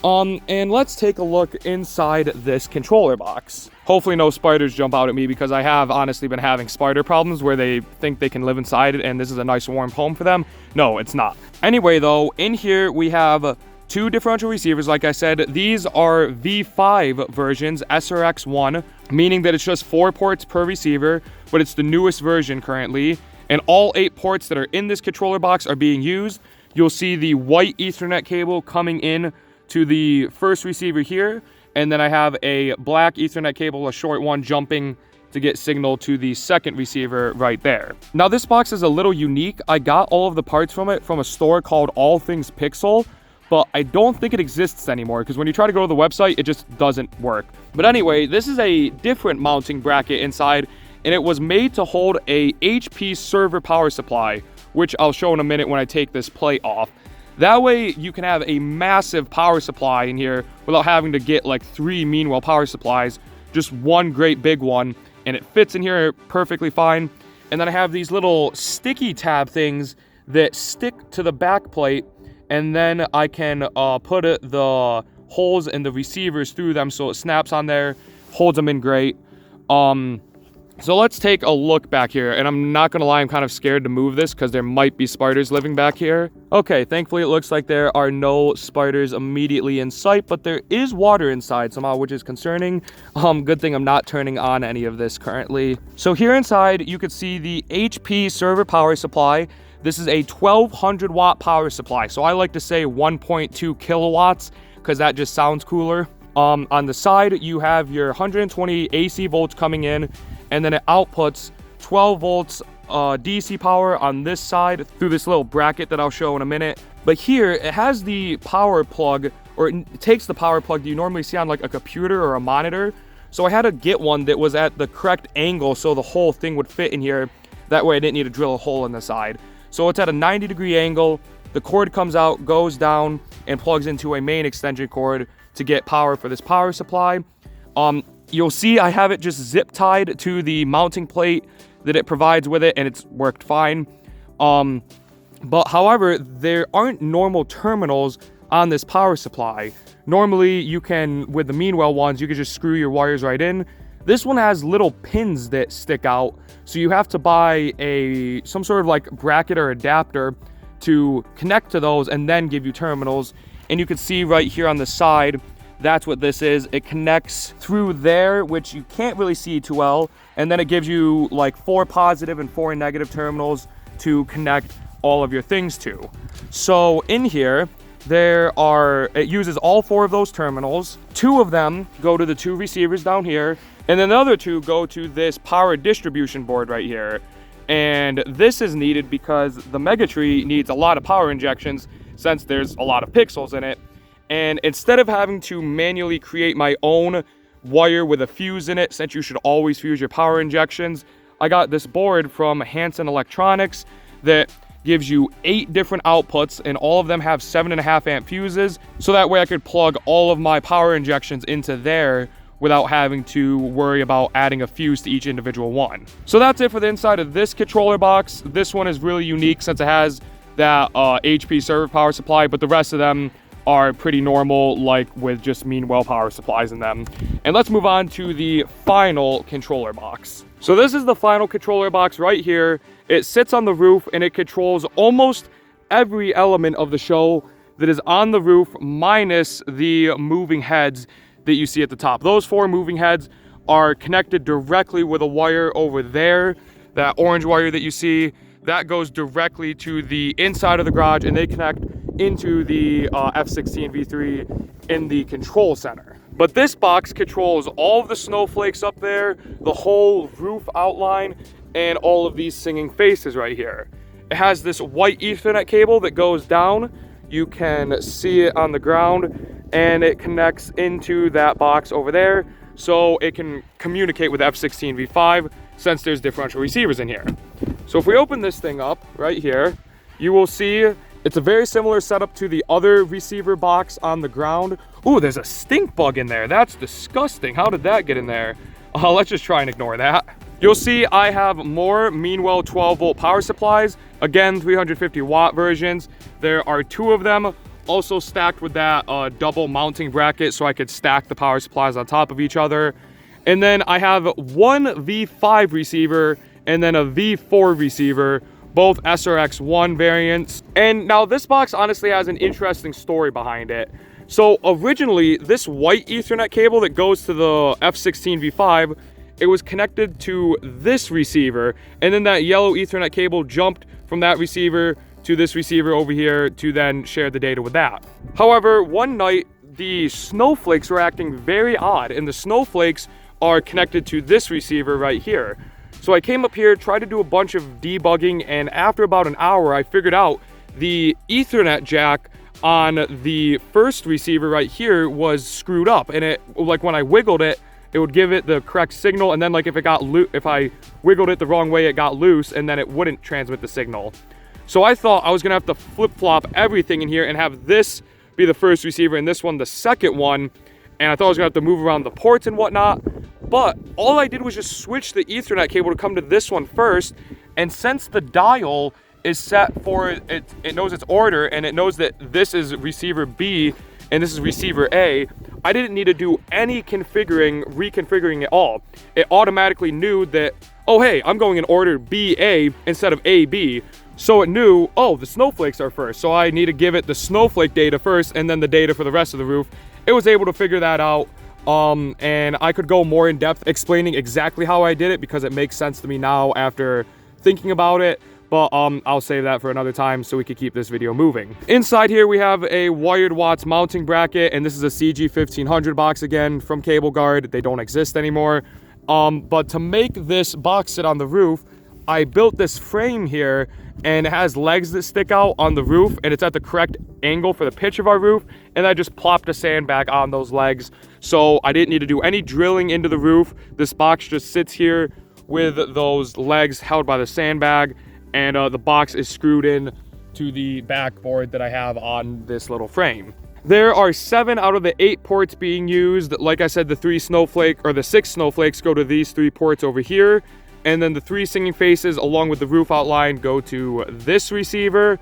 And let's take a look inside this controller box. Hopefully no spiders jump out at me because I have honestly been having spider problems where they think they can live inside it and this is a nice warm home for them. No, it's not. Anyway though, in here we have 2 differential receivers. Like I said, these are V5 versions, SRX1, meaning that it's just 4 ports per receiver, but it's the newest version currently. And all 8 ports that are in this controller box are being used. You'll see the white Ethernet cable coming in to the first receiver here, and then I have a black Ethernet cable, a short one, jumping to get signal to the second receiver right there. Now this box is a little unique. I got all of the parts from it from a store called All Things Pixel, but I don't think it exists anymore because when you try to go to the website, it just doesn't work. But anyway, this is a different mounting bracket inside, and it was made to hold a HP server power supply, which I'll show in a minute when I take this plate off. That way you can have a massive power supply in here without having to get like 3 Meanwell power supplies, just one great big one, and it fits in here perfectly fine. And then I have these little sticky tab things that stick to the back plate, and then I can put the holes in the receivers through them so it snaps on there, holds them in great. So let's take a look back here, and I'm not gonna lie, I'm kind of scared to move this because there might be spiders living back here. Okay, thankfully it looks like there are no spiders immediately in sight, but there is water inside somehow, which is concerning. Good thing I'm not turning on any of this currently. So here inside, you could see the HP server power supply. This is a 1200 watt power supply. So I like to say 1.2 kilowatts because that just sounds cooler. On the side, you have your 120 AC volts coming in, and then it outputs 12 volts DC power on this side through this little bracket that I'll show in a minute. But here, it has the power plug, or it takes the power plug that you normally see on like a computer or a monitor. So I had to get one that was at the correct angle so the whole thing would fit in here. That way I didn't need to drill a hole in the side. So it's at a 90-degree angle. The cord comes out, goes down, and plugs into a main extension cord to get power for this power supply. You'll see I have it just zip tied to the mounting plate that it provides with it, and it's worked fine. But however, there aren't normal terminals on this power supply. Normally you can, with the Meanwell ones, you can just screw your wires right in. This one has little pins that stick out, so you have to buy some sort of like bracket or adapter to connect to those and then give you terminals. And you can see right here on the side, that's what this is. It connects through there, which you can't really see too well. And then it gives you like 4 positive and 4 negative terminals to connect all of your things to. So in here, it uses all 4 of those terminals. 2 of them go to the 2 receivers down here. And then the other 2 go to this power distribution board right here. And this is needed because the Megatree needs a lot of power injections since there's a lot of pixels in it. And instead of having to manually create my own wire with a fuse in it, since you should always fuse your power injections, I got this board from Hanson Electronics that gives you 8 different outputs, and all of them have 7.5 amp fuses. So that way I could plug all of my power injections into there without having to worry about adding a fuse to each individual one. So that's it for the inside of this controller box. This one is really unique since it has that HP server power supply, but the rest of them are pretty normal, like with just Meanwell power supplies in them. And let's move on to the final controller box. So this is the final controller box right here. It sits on the roof and it controls almost every element of the show that is on the roof, minus the moving heads that you see at the top. Those 4 moving heads are connected directly with a wire over there. That orange wire that you see, that goes directly to the inside of the garage, and they connect into the F16 V3 in the control center. But this box controls all of the snowflakes up there, the whole roof outline, and all of these singing faces right here. It has this white Ethernet cable that goes down. You can see it on the ground, and it connects into that box over there, so it can communicate with F16 V5 since there's differential receivers in here. So if we open this thing up right here, you will see it's a very similar setup to the other receiver box on the ground. Ooh, there's a stink bug in there. That's disgusting. How did that get in there? Let's just try and ignore that. You'll see I have more Meanwell 12-volt power supplies. Again, 350 watt versions. There are 2 of them, also stacked with that double mounting bracket so I could stack the power supplies on top of each other. And then I have 1 V5 receiver and then a V4 receiver, both SRX1 variants. And now this box honestly has an interesting story behind it. So originally, this white Ethernet cable that goes to the F16 V5, it was connected to this receiver, and then that yellow Ethernet cable jumped from that receiver to this receiver over here to then share the data with that. However, one night, the snowflakes were acting very odd, and the snowflakes are connected to this receiver right here. So I came up here, tried to do a bunch of debugging, and after about an hour, I figured out the Ethernet jack on the first receiver right here was screwed up, and it, like when I wiggled it, it would give it the correct signal, and then like if I wiggled it the wrong way, it got loose, and then it wouldn't transmit the signal. So I thought I was gonna have to flip-flop everything in here and have this be the first receiver and this one the second one, and I thought I was gonna have to move around the ports and whatnot. But all I did was just switch the Ethernet cable to come to this one first, and since the dial is set for it knows its order, and it knows that this is receiver B and this is receiver A, I didn't need to do any reconfiguring at all. It automatically knew that, oh hey, I'm going in order BA instead of AB. So it knew, oh, the snowflakes are first. So I need to give it the snowflake data first and then the data for the rest of the roof. It was able to figure that out. And I could go more in depth explaining exactly how I did it because it makes sense to me now after thinking about it. But I'll save that for another time so we can keep this video moving. Inside here we have a wired watts mounting bracket, and this is a CG 1500 box again from Cable Guard. They don't exist anymore. But to make this box sit on the roof, I built this frame here, and it has legs that stick out on the roof, and it's at the correct angle for the pitch of our roof, and I just plopped a sandbag on those legs. So I didn't need to do any drilling into the roof. This box just sits here with those legs held by the sandbag, and the box is screwed in to the backboard that I have on this little frame. There are 7 out of the 8 ports being used. Like I said, the 6 snowflakes go to these 3 ports over here, and then the 3 singing faces along with the roof outline go to this receiver.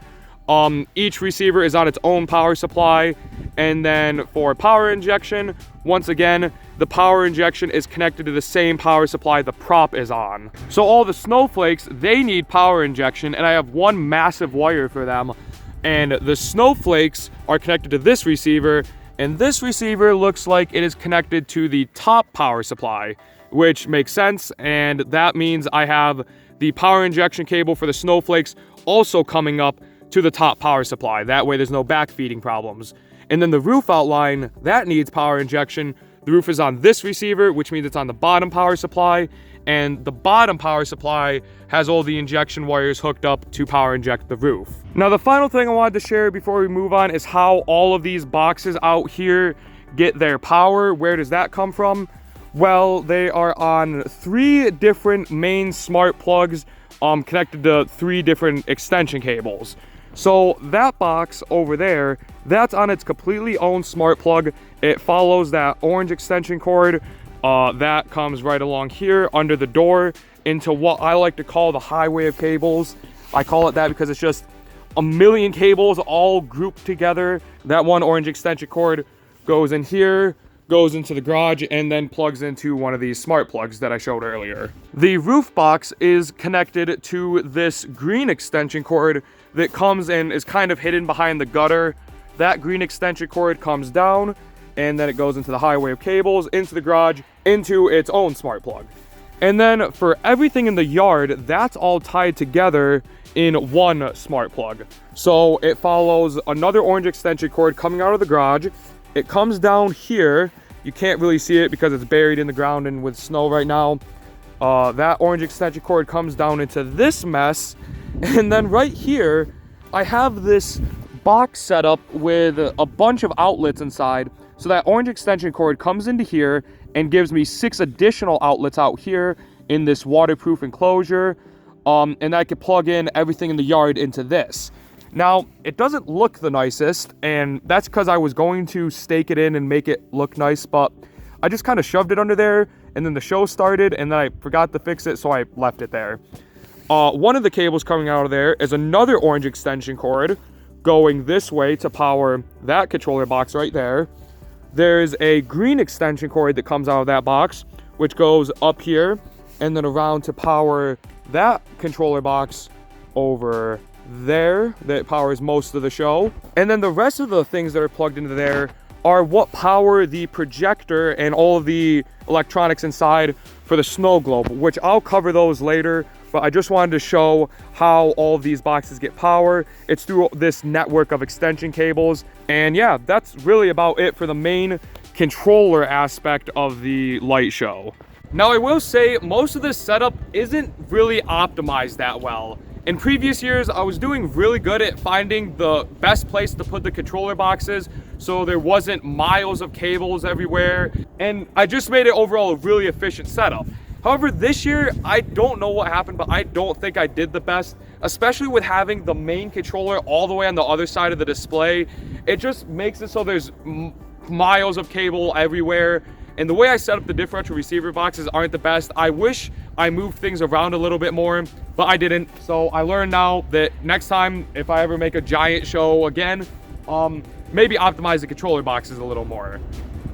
Each receiver is on its own power supply, and then for power injection, once again, the power injection is connected to the same power supply the prop is on. So all the snowflakes, they need power injection, and I have one massive wire for them. And the snowflakes are connected to this receiver, and this receiver looks like it is connected to the top power supply, which makes sense, and that means I have the power injection cable for the snowflakes also coming up to the top power supply. That way there's no backfeeding problems. And then the roof outline, that needs power injection. The roof is on this receiver, which means it's on the bottom power supply, and the bottom power supply has all the injection wires hooked up to power inject the roof. Now, the final thing I wanted to share before we move on is how all of these boxes out here get their power. Where does that come from? Well, they are on 3 different main smart plugs connected to 3 different extension cables. So that box over there, that's on its completely own smart plug. It follows that orange extension cord that comes right along here under the door into what I like to call the highway of cables. I call it that because it's just a million cables all grouped together. That one orange extension cord goes in here, goes into the garage, and then plugs into one of these smart plugs that I showed earlier. The roof box is connected to this green extension cord that comes and is kind of hidden behind the gutter. That green extension cord comes down, and then it goes into the highway of cables, into the garage, into its own smart plug. And then for everything in the yard, that's all tied together in one smart plug. So it follows another orange extension cord coming out of the garage. It comes down here. You can't really see it because it's buried in the ground and with snow right now. That orange extension cord comes down into this mess. And then right here, I have this box set up with a bunch of outlets inside. So that orange extension cord comes into here and gives me 6 additional outlets out here in this waterproof enclosure. And I could plug in everything in the yard into this. Now, it doesn't look the nicest, and that's because I was going to stake it in and make it look nice, but I just kind of shoved it under there, and then the show started, and then I forgot to fix it, so I left it there. One of the cables coming out of there is another orange extension cord going this way to power that controller box right there. There's a green extension cord that comes out of that box, which goes up here and then around to power that controller box over there that powers most of the show. And then the rest of the things that are plugged into there are what power the projector and all of the electronics inside for the snow globe, which I'll cover those later. But I just wanted to show how all of these boxes get power. It's through this network of extension cables. And yeah, that's really about it for the main controller aspect of the light show. Now, I will say most of this setup isn't really optimized that well. In previous years, I was doing really good at finding the best place to put the controller boxes so there wasn't miles of cables everywhere, and I just made it overall a really efficient setup. However, this year, I don't know what happened, but I don't think I did the best, especially with having the main controller all the way on the other side of the display. It just makes it so there's miles of cable everywhere. And the way I set up the differential receiver boxes aren't the best. I wish I moved things around a little bit more, but I didn't. So I learned now that next time, if I ever make a giant show again, maybe optimize the controller boxes a little more.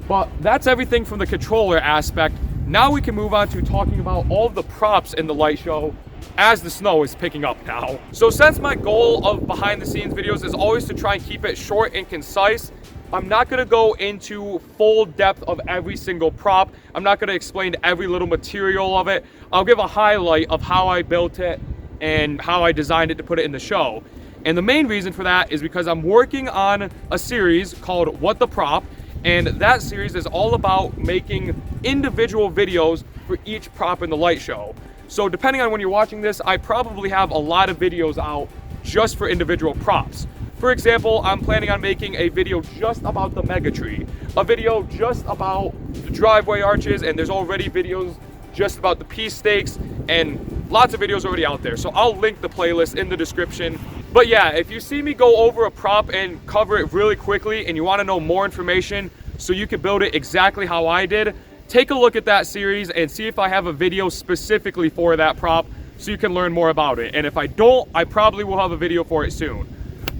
But that's everything from the controller aspect. Now we can move on to talking about all of the props in the light show as the snow is picking up now. So since my goal of behind the scenes videos is always to try and keep it short and concise, I'm not gonna go into full depth of every single prop. I'm not gonna explain every little material of it. I'll give a highlight of how I built it and how I designed it to put it in the show. And the main reason for that is because I'm working on a series called What the Prop, and that series is all about making individual videos for each prop in the light show. So depending on when you're watching this, I probably have a lot of videos out just for individual props. For example, I'm planning on making a video just about the mega tree, a video just about the driveway arches, and there's already videos just about the piece stakes, and lots of videos already out there. So I'll link the playlist in the description. But yeah, if you see me go over a prop and cover it really quickly and you want to know more information so you can build it exactly how I did, take a look at that series and see if I have a video specifically for that prop so you can learn more about it. And if I don't, I probably will have a video for it soon.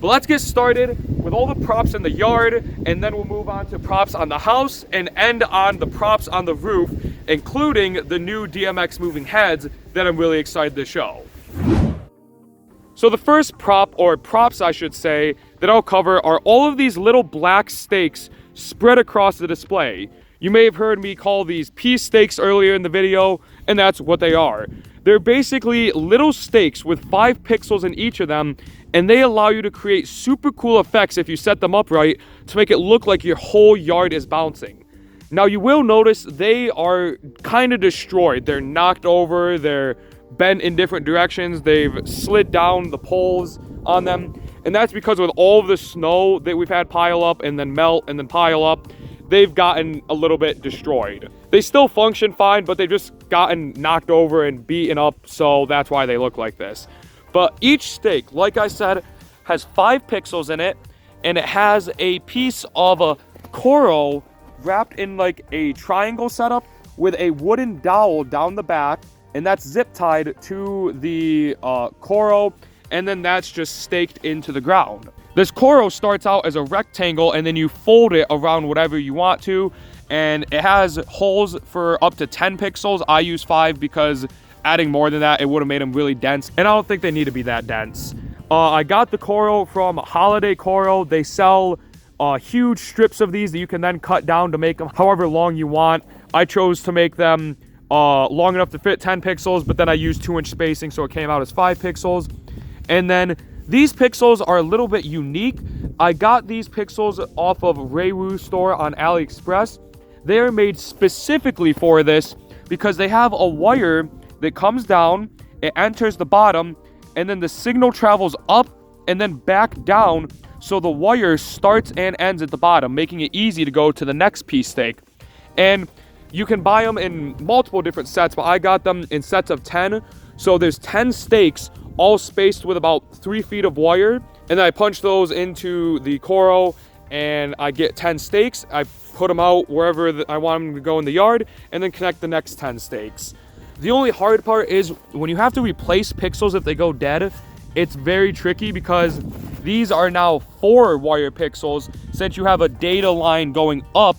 But let's get started with all the props in the yard, and then we'll move on to props on the house and end on the props on the roof, including the new DMX moving heads that I'm really excited to show. So the first prop, or props I should say, that I'll cover are all of these little black stakes spread across the display. You may have heard me call these piece stakes earlier in the video, and that's what they are. They're basically little stakes with 5 pixels in each of them, and they allow you to create super cool effects if you set them up right to make it look like your whole yard is bouncing. Now you will notice they are kind of destroyed. They're knocked over, they're bent in different directions, they've slid down the poles on them, and that's because with all of the snow that we've had pile up and then melt and then pile up, they've gotten a little bit destroyed. They still function fine, but they've just gotten knocked over and beaten up, so that's why they look like this. But each stake, like I said, has 5 pixels in it, and it has a piece of a coral wrapped in like a triangle setup with a wooden dowel down the back, and that's zip tied to the coral, and then that's just staked into the ground. This coral starts out as a rectangle, and then you fold it around whatever you want to, and it has holes for up to 10 pixels. I use 5 because adding more than that, it would have made them really dense, and I don't think they need to be that dense. I got the coral from Holiday Coral. They sell huge strips of these that you can then cut down to make them however long you want. I chose to make them long enough to fit 10 pixels, but then I used 2-inch spacing, so it came out as 5 pixels. And then these pixels are a little bit unique. I got these pixels off of Raywu store on AliExpress. They are made specifically for this because they have a wire that comes down, it enters the bottom, and then the signal travels up and then back down, so the wire starts and ends at the bottom, making it easy to go to the next piece stake. And you can buy them in multiple different sets, but I got them in sets of 10. So there's 10 stakes, all spaced with about 3 feet of wire. And then I punch those into the coral, and I get 10 stakes. I put them out wherever I want them to go in the yard, and then connect the next 10 stakes. The only hard part is when you have to replace pixels if they go dead, it's very tricky because these are now 4 wire pixels since you have a data line going up,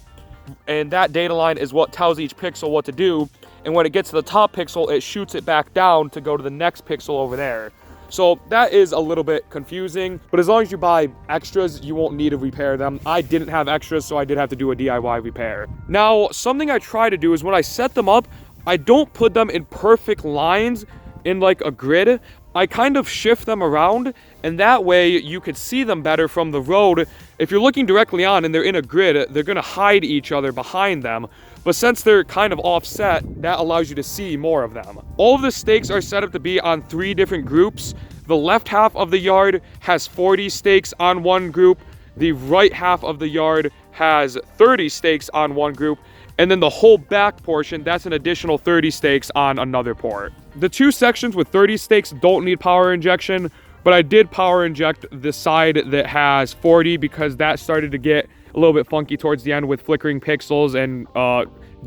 and that data line is what tells each pixel what to do. And when it gets to the top pixel, it shoots it back down to go to the next pixel over there. So that is a little bit confusing, but as long as you buy extras, you won't need to repair them. I didn't have extras, so I did have to do a DIY repair. Now, something I try to do is when I set them up, I don't put them in perfect lines in like a grid. I kind of shift them around, and that way you could see them better from the road. If you're looking directly on and they're in a grid, they're gonna hide each other behind them. But since they're kind of offset, that allows you to see more of them. All of the stakes are set up to be on 3 different groups. The left half of the yard has 40 stakes on one group. The right half of the yard has 30 stakes on one group. And then the whole back portion, that's an additional 30 stakes on another port. The 2 sections with 30 stakes don't need power injection, but I did power inject the side that has 40 because that started to get a little bit funky towards the end with flickering pixels and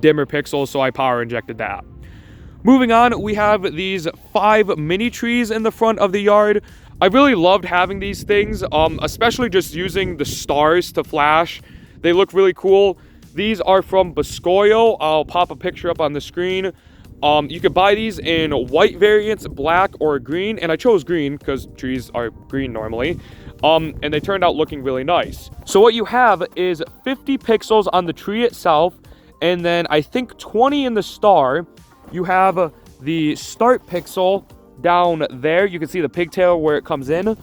dimmer pixels, so I power injected that. Moving on, we have these 5 mini trees in the front of the yard. I really loved having these things, especially just using the stars to flash. They look really cool. These are from Biscoyo. I'll pop a picture up on the screen. You could buy these in white variants, black, or green, and I chose green because trees are green normally. And they turned out looking really nice. So what you have is 50 pixels on the tree itself, and then I think 20 in the star. You have the start pixel down there. You can see the pigtail where it comes in,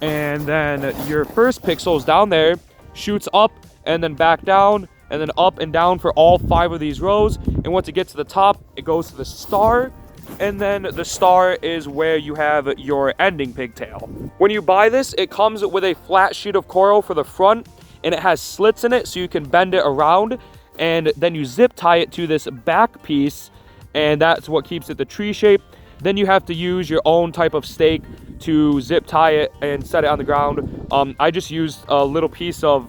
and then your first pixel is down there, shoots up and then back down, and then up and down for all 5 of these rows. And once it gets to the top, it goes to the star, and then the star is where you have your ending pigtail. When you buy this, it comes with a flat sheet of coral for the front, and it has slits in it so you can bend it around, and then you zip tie it to this back piece, and that's what keeps it the tree shape. Then you have to use your own type of stake to zip tie it and set it on the ground. I just used a little piece of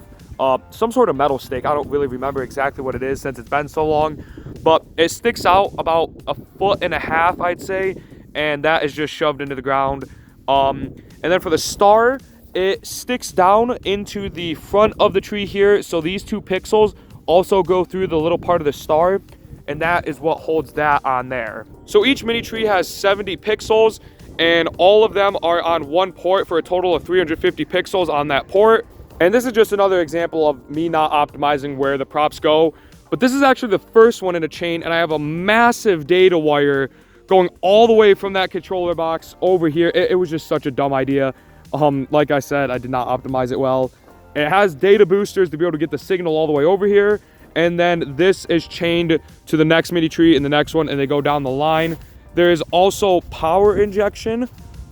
some sort of metal stake. I don't really remember exactly what it is since it's been so long, but it sticks out about 1.5 feet, I'd say, and that is just shoved into the ground. And then for the star, it sticks down into the front of the tree here, so these 2 pixels also go through the little part of the star, and that is what holds that on there. So each mini tree has 70 pixels, and all of them are on one port for a total of 350 pixels on that port. And this is just another example of me not optimizing where the props go, but this is actually the first one in a chain, and I have a massive data wire going all the way from that controller box over here. It was just such a dumb idea. Like I said, I did not optimize it well. It has data boosters to be able to get the signal all the way over here, and then this is chained to the next mini tree and the next one, and they go down the line. There is also power injection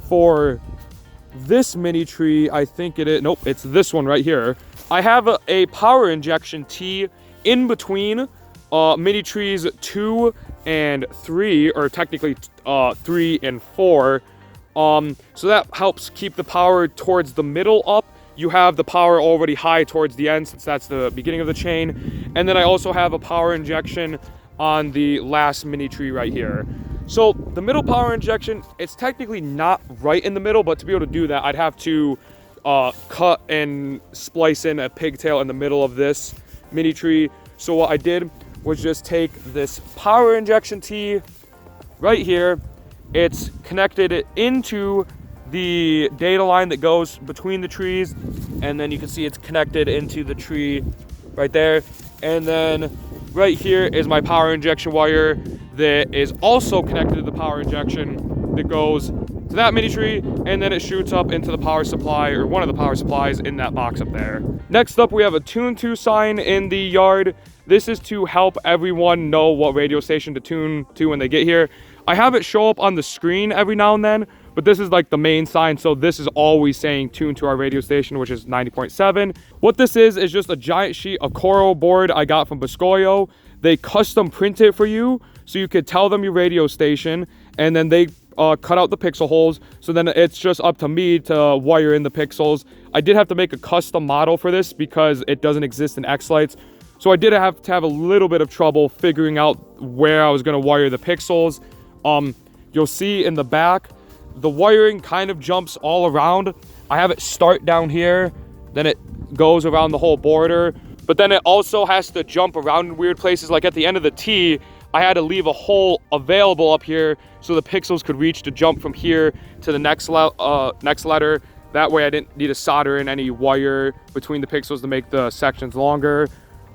for this mini tree. I think it is, nope, it's this one right here. I have a power injection T in between mini trees 2 and 3, or technically 3 and 4. So that helps keep the power towards the middle up. You have the power already high towards the end since that's the beginning of the chain. And then I also have a power injection on the last mini tree right here. So the middle power injection, it's technically not right in the middle, but to be able to do that, I'd have to cut and splice in a pigtail in the middle of this mini tree. So what I did was just take this power injection T right here. It's connected into the data line that goes between the trees, and then you can see it's connected into the tree right there. And then right here is my power injection wire that is also connected to the power injection that goes to that mini tree, and then it shoots up into the power supply, or one of the power supplies in that box up there. Next up, we have a tune to sign in the yard. This is to help everyone know what radio station to tune to when they get here. I have it show up on the screen every now and then, but this is like the main sign, so this is always saying tune to our radio station, which is 90.7. What this is just a giant sheet of coral board I got from Biscoyo. They custom print it for you, so you could tell them your radio station, and then they cut out the pixel holes, so then it's just up to me to wire in the pixels. I did have to make a custom model for this because it doesn't exist in xLights, so I did have to have a little bit of trouble figuring out where I was going to wire the pixels. You'll see in the back, the wiring kind of jumps all around. I have it start down here, then it goes around the whole border, but then it also has to jump around in weird places. Like at the end of the T, I had to leave a hole available up here so the pixels could reach to jump from here to the next letter. That way I didn't need to solder in any wire between the pixels to make the sections longer.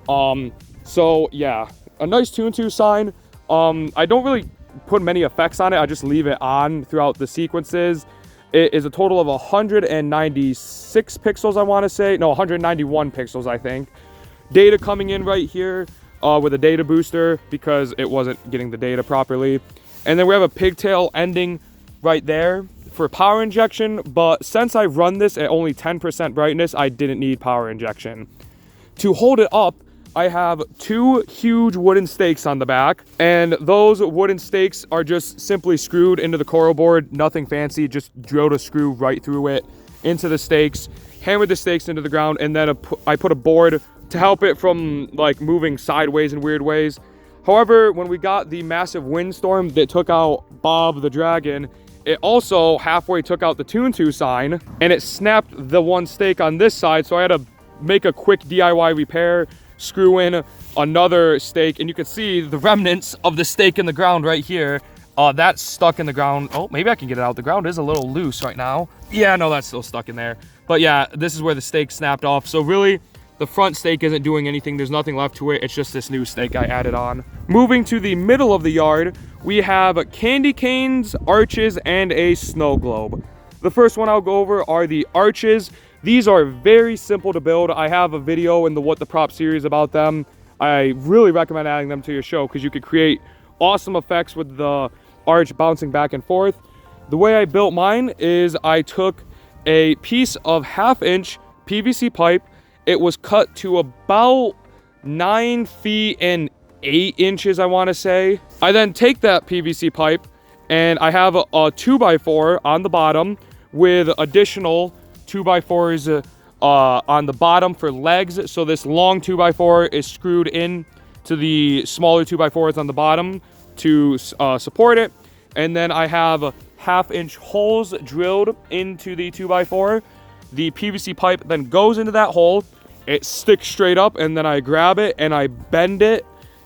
So yeah, a nice tune to sign. I don't really put many effects on it. I just leave it on throughout the sequences. It is a total of 196 pixels, I want to say. No, 191 pixels, I think. Data coming in right here with a data booster because it wasn't getting the data properly. And then we have a pigtail ending right there for power injection, but since I run this at only 10% brightness, I didn't need power injection. To hold it up, I have 2 huge wooden stakes on the back, and those wooden stakes are just simply screwed into the coral board. Nothing fancy, just drilled a screw right through it into the stakes, hammered the stakes into the ground, and then I put a board to help it from like moving sideways in weird ways. However, when we got the massive windstorm that took out Bob the dragon, it also halfway took out the tune to sign, and it snapped the one stake on this side, so I had to make a quick DIY repair. screw in another stake, and you can see the remnants of the stake in the ground right here. That's stuck in the ground. Oh, maybe I can get it out. The ground is a little loose right now. Yeah, no, that's still stuck in there. But yeah, this is where the stake snapped off. So really, the front stake isn't doing anything. There's nothing left to it. It's just this new stake I added on. Moving to the middle of the yard, we have candy canes, arches, and a snow globe. The first one I'll go over are the arches. These are very simple to build. I have a video in the What the Prop series about them. I really recommend adding them to your show because you could create awesome effects with the arch bouncing back and forth. The way I built mine is I took a piece of 1/2-inch PVC pipe. It was cut to about 9 feet and 8 inches, I want to say. I then take that PVC pipe and I have a 2x4 on the bottom with additional 2x4s on the bottom for legs. So this long 2x4 is screwed in to the smaller 2x4s on the bottom to support it. And then I have 1/2-inch holes drilled into the 2x4. The PVC pipe then goes into that hole. It sticks straight up, and then I grab it and I bend it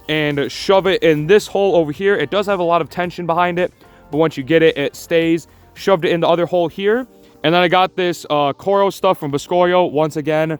and shove it in this hole over here. It does have a lot of tension behind it, but once you get it, it stays. Shoved it in the other hole here. And then I got this Coro stuff from Biscoyo. Once again,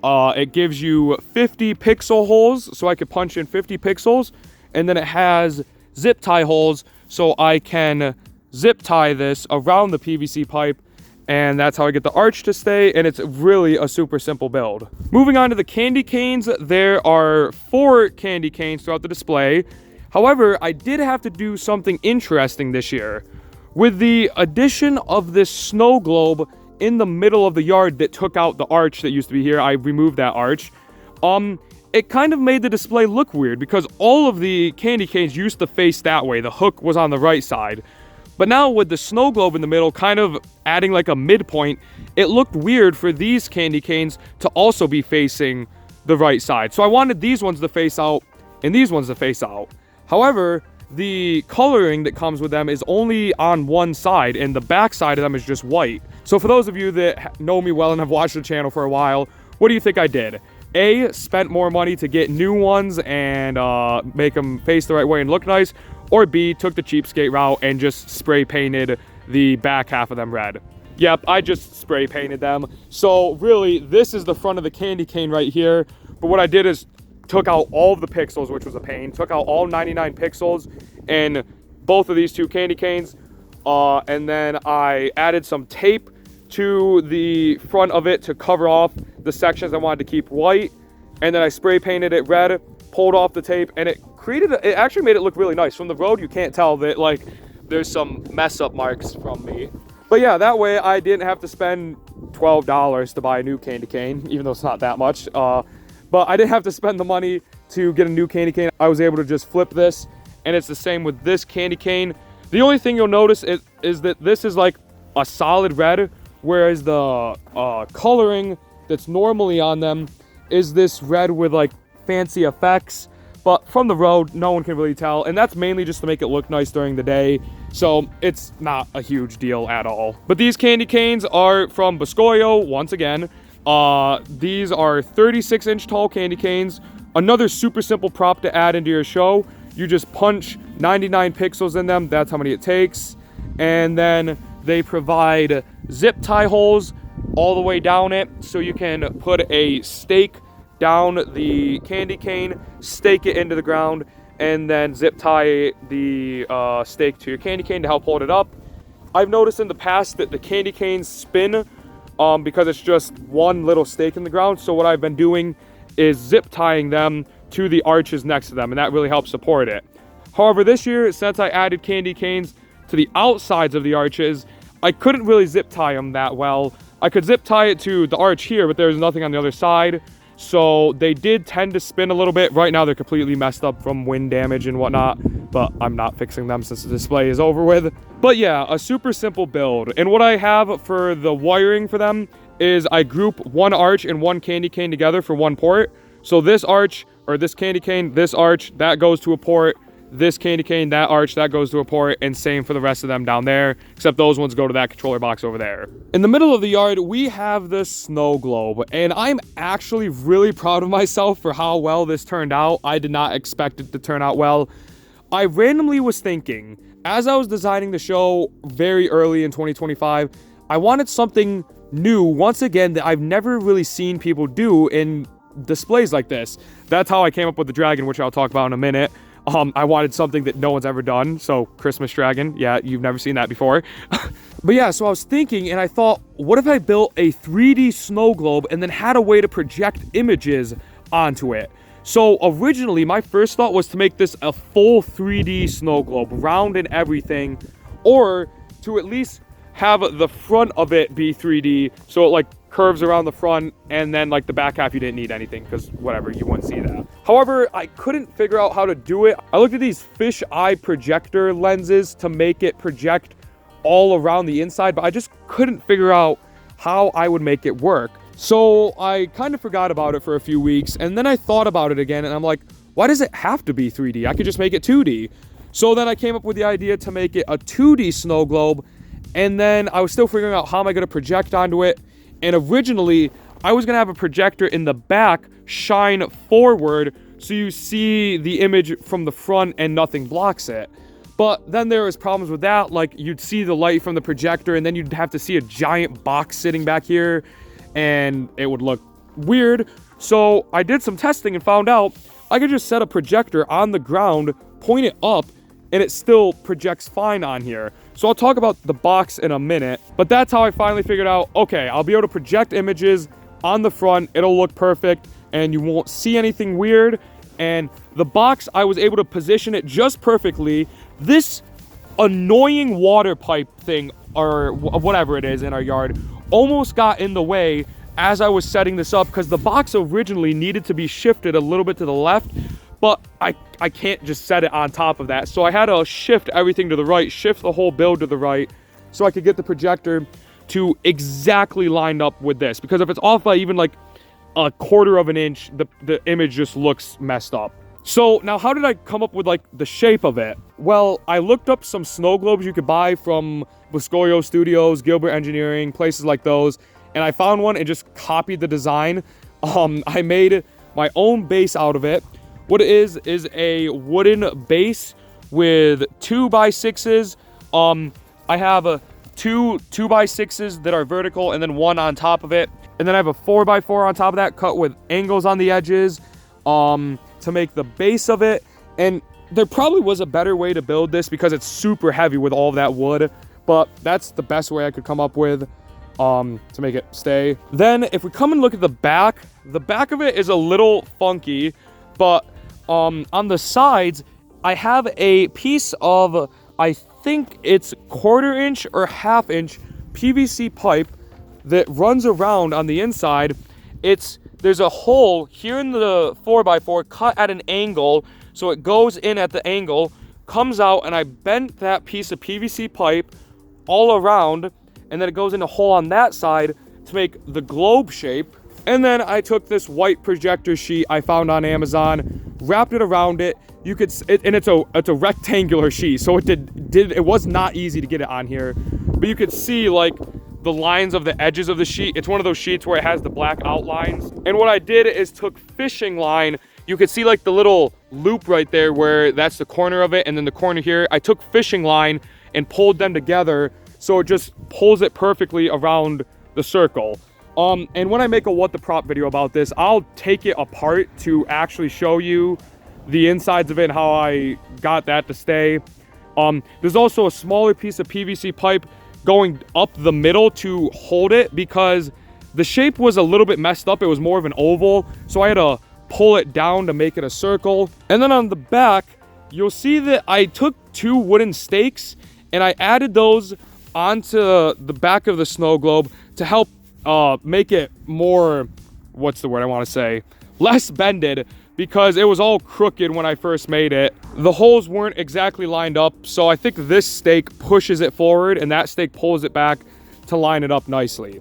it gives you 50 pixel holes, so I could punch in 50 pixels. And then it has zip tie holes, so I can zip tie this around the PVC pipe, and that's how I get the arch to stay, and it's really a super simple build. Moving on to the candy canes, there are 4 candy canes throughout the display. However, I did have to do something interesting this year. With the addition of this snow globe in the middle of the yard that took out the arch that used to be here, I removed that arch. It kind of made the display look weird because all of the candy canes used to face that way. The hook was on the right side. But now with the snow globe in the middle kind of adding like a midpoint, it looked weird for these candy canes to also be facing the right side. So I wanted these ones to face out and these ones to face out. However, the coloring that comes with them is only on one side, and the back side of them is just white. So for those of you that know me well and have watched the channel for a while, what do you think I did? A, spent more money to get new ones and make them face the right way and look nice, or B, took the cheapskate route and just spray painted the back half of them red. Yep, I just spray painted them. So really, this is the front of the candy cane right here. But what I did is took out all of the pixels, which was a pain, took out all 99 pixels in both of these 2 candy canes. And then I added some tape to the front of it to cover off the sections I wanted to keep white. And then I spray painted it red, pulled off the tape, and it actually made it look really nice. From the road, you can't tell that like there's some mess up marks from me. But yeah, that way I didn't have to spend $12 to buy a new candy cane, even though it's not that much. But I didn't have to spend the money to get a new candy cane. I was able to just flip this, and it's the same with this candy cane. The only thing you'll notice is that this is like a solid red, whereas the coloring that's normally on them is this red with like fancy effects. But from the road, no one can really tell, and that's mainly just to make it look nice during the day. So it's not a huge deal at all. But these candy canes are from Biscoyo, once again. These are 36-inch tall candy canes. Another super simple prop to add into your show. You just punch 99 pixels in them. That's how many it takes. And then they provide zip tie holes all the way down it, so you can put a stake down the candy cane, stake it into the ground, and then zip tie the stake to your candy cane to help hold it up. I've noticed in the past that the candy canes spin because it's just one little stake in the ground. So what I've been doing is zip tying them to the arches next to them, and that really helps support it. However, this year, since I added candy canes to the outsides of the arches, I couldn't really zip tie them that well. I could zip tie it to the arch here, but there's nothing on the other side. So they did tend to spin a little bit. Right now, they're completely messed up from wind damage and whatnot, but I'm not fixing them since the display is over with. But yeah, a super simple build. And what I have for the wiring for them is I group one arch and one candy cane together for one port. So this arch, or this candy cane, this arch, that goes to a port. this candy cane, that arch, that goes to a port, and same for the rest of them down there, except those ones go to that controller box over there. In the middle of the yard, we have the snow globe, and I'm actually really proud of myself for how well this turned out. I did not expect it to turn out well. I randomly was thinking, as I was designing the show very early in 2025, I wanted something new, once again, that I've never really seen people do in displays like this. That's how I came up with the dragon, which I'll talk about in a minute. I wanted something that no one's ever done, so Christmas dragon. Yeah, you've never seen that before. But yeah, so I was thinking, and I thought, what if I built a 3D snow globe and then had a way to project images onto it? So originally, my first thought was to make this a full 3D snow globe, round and everything, or to at least have the front of it be 3D, so it like curves around the front, and then like the back half you didn't need anything, because whatever, you wouldn't see that. However, I couldn't figure out how to do it. I looked at these fisheye projector lenses to make it project all around the inside, but I just couldn't figure out how I would make it work. So I kind of forgot about it for a few weeks, and then I thought about it again, and I'm like, why does it have to be 3D? I could just make it 2D. So then I came up with the idea to make it a 2D snow globe, and then I was still figuring out how am I going to project onto it. And originally, I was going to have a projector in the back shine forward so you see the image from the front and nothing blocks it. But then there was problems with that, like you'd see the light from the projector and then you'd have to see a giant box sitting back here and it would look weird. So I did some testing and found out I could just set a projector on the ground, point it up, and it still projects fine on here. So I'll talk about the box in a minute, but that's how I finally figured out, okay, I'll be able to project images on the front, it'll look perfect, and you won't see anything weird. And the box, I was able to position it just perfectly. This annoying water pipe thing, or whatever it is in our yard, almost got in the way as I was setting this up, because the box originally needed to be shifted a little bit to the left, but I can't just set it on top of that. So I had to shift everything to the right, shift the whole build to the right, so I could get the projector to exactly line up with this. Because if it's off by even like a quarter of an inch, the image just looks messed up. So now how did I come up with like the shape of it? Well, I looked up some snow globes you could buy from Blascorio Studios, Gilbert Engineering, places like those. And I found one and just copied the design. I made my own base out of it. What it is a wooden base with 2x6s. I have two 2x6s that are vertical and then one on top of it. And then I have a 4x4 on top of that, cut with angles on the edges to make the base of it. And there probably was a better way to build this because it's super heavy with all of that wood. But that's the best way I could come up with to make it stay. Then if we come and look at the back of it is a little funky, but on the sides, I have a piece of, I think it's 1/4 inch or 1/2 inch PVC pipe that runs around on the inside. There's a hole here in the 4x4 cut at an angle, so it goes in at the angle, comes out, and I bent that piece of PVC pipe all around, and then it goes in a hole on that side to make the globe shape. And then I took this white projector sheet I found on Amazon, wrapped it around it. And it's a rectangular sheet, so it was not easy to get it on here, but you could see like the lines of the edges of the sheet. It's one of those sheets where it has the black outlines. And what I did is took fishing line. You could see like the little loop right there where that's the corner of it, and then the corner here. I took fishing line and pulled them together so it just pulls it perfectly around the circle. And when I make a what the prop video about this, I'll take it apart to actually show you the insides of it and how I got that to stay. There's also a smaller piece of PVC pipe going up the middle to hold it because the shape was a little bit messed up. It was more of an oval, so I had to pull it down to make it a circle. And then on the back, you'll see that I took 2 wooden stakes and I added those onto the back of the snow globe to help make it more, what's the word I want to say, less bended, because it was all crooked when I first made it. The holes weren't exactly lined up, so I think this stake pushes it forward and that stake pulls it back to line it up nicely.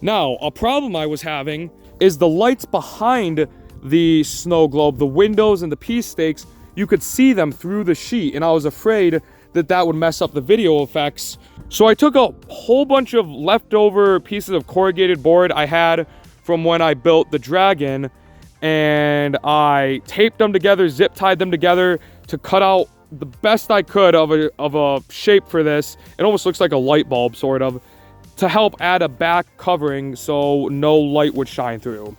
Now, a problem I was having is the lights behind the snow globe, the windows and the P stakes, you could see them through the sheet, and I was afraid that that would mess up the video effects. So I took a whole bunch of leftover pieces of corrugated board I had from when I built the dragon, and I taped them together, zip tied them together to cut out the best I could of a shape for this. It almost looks like a light bulb, sort of, to help add a back covering so no light would shine through.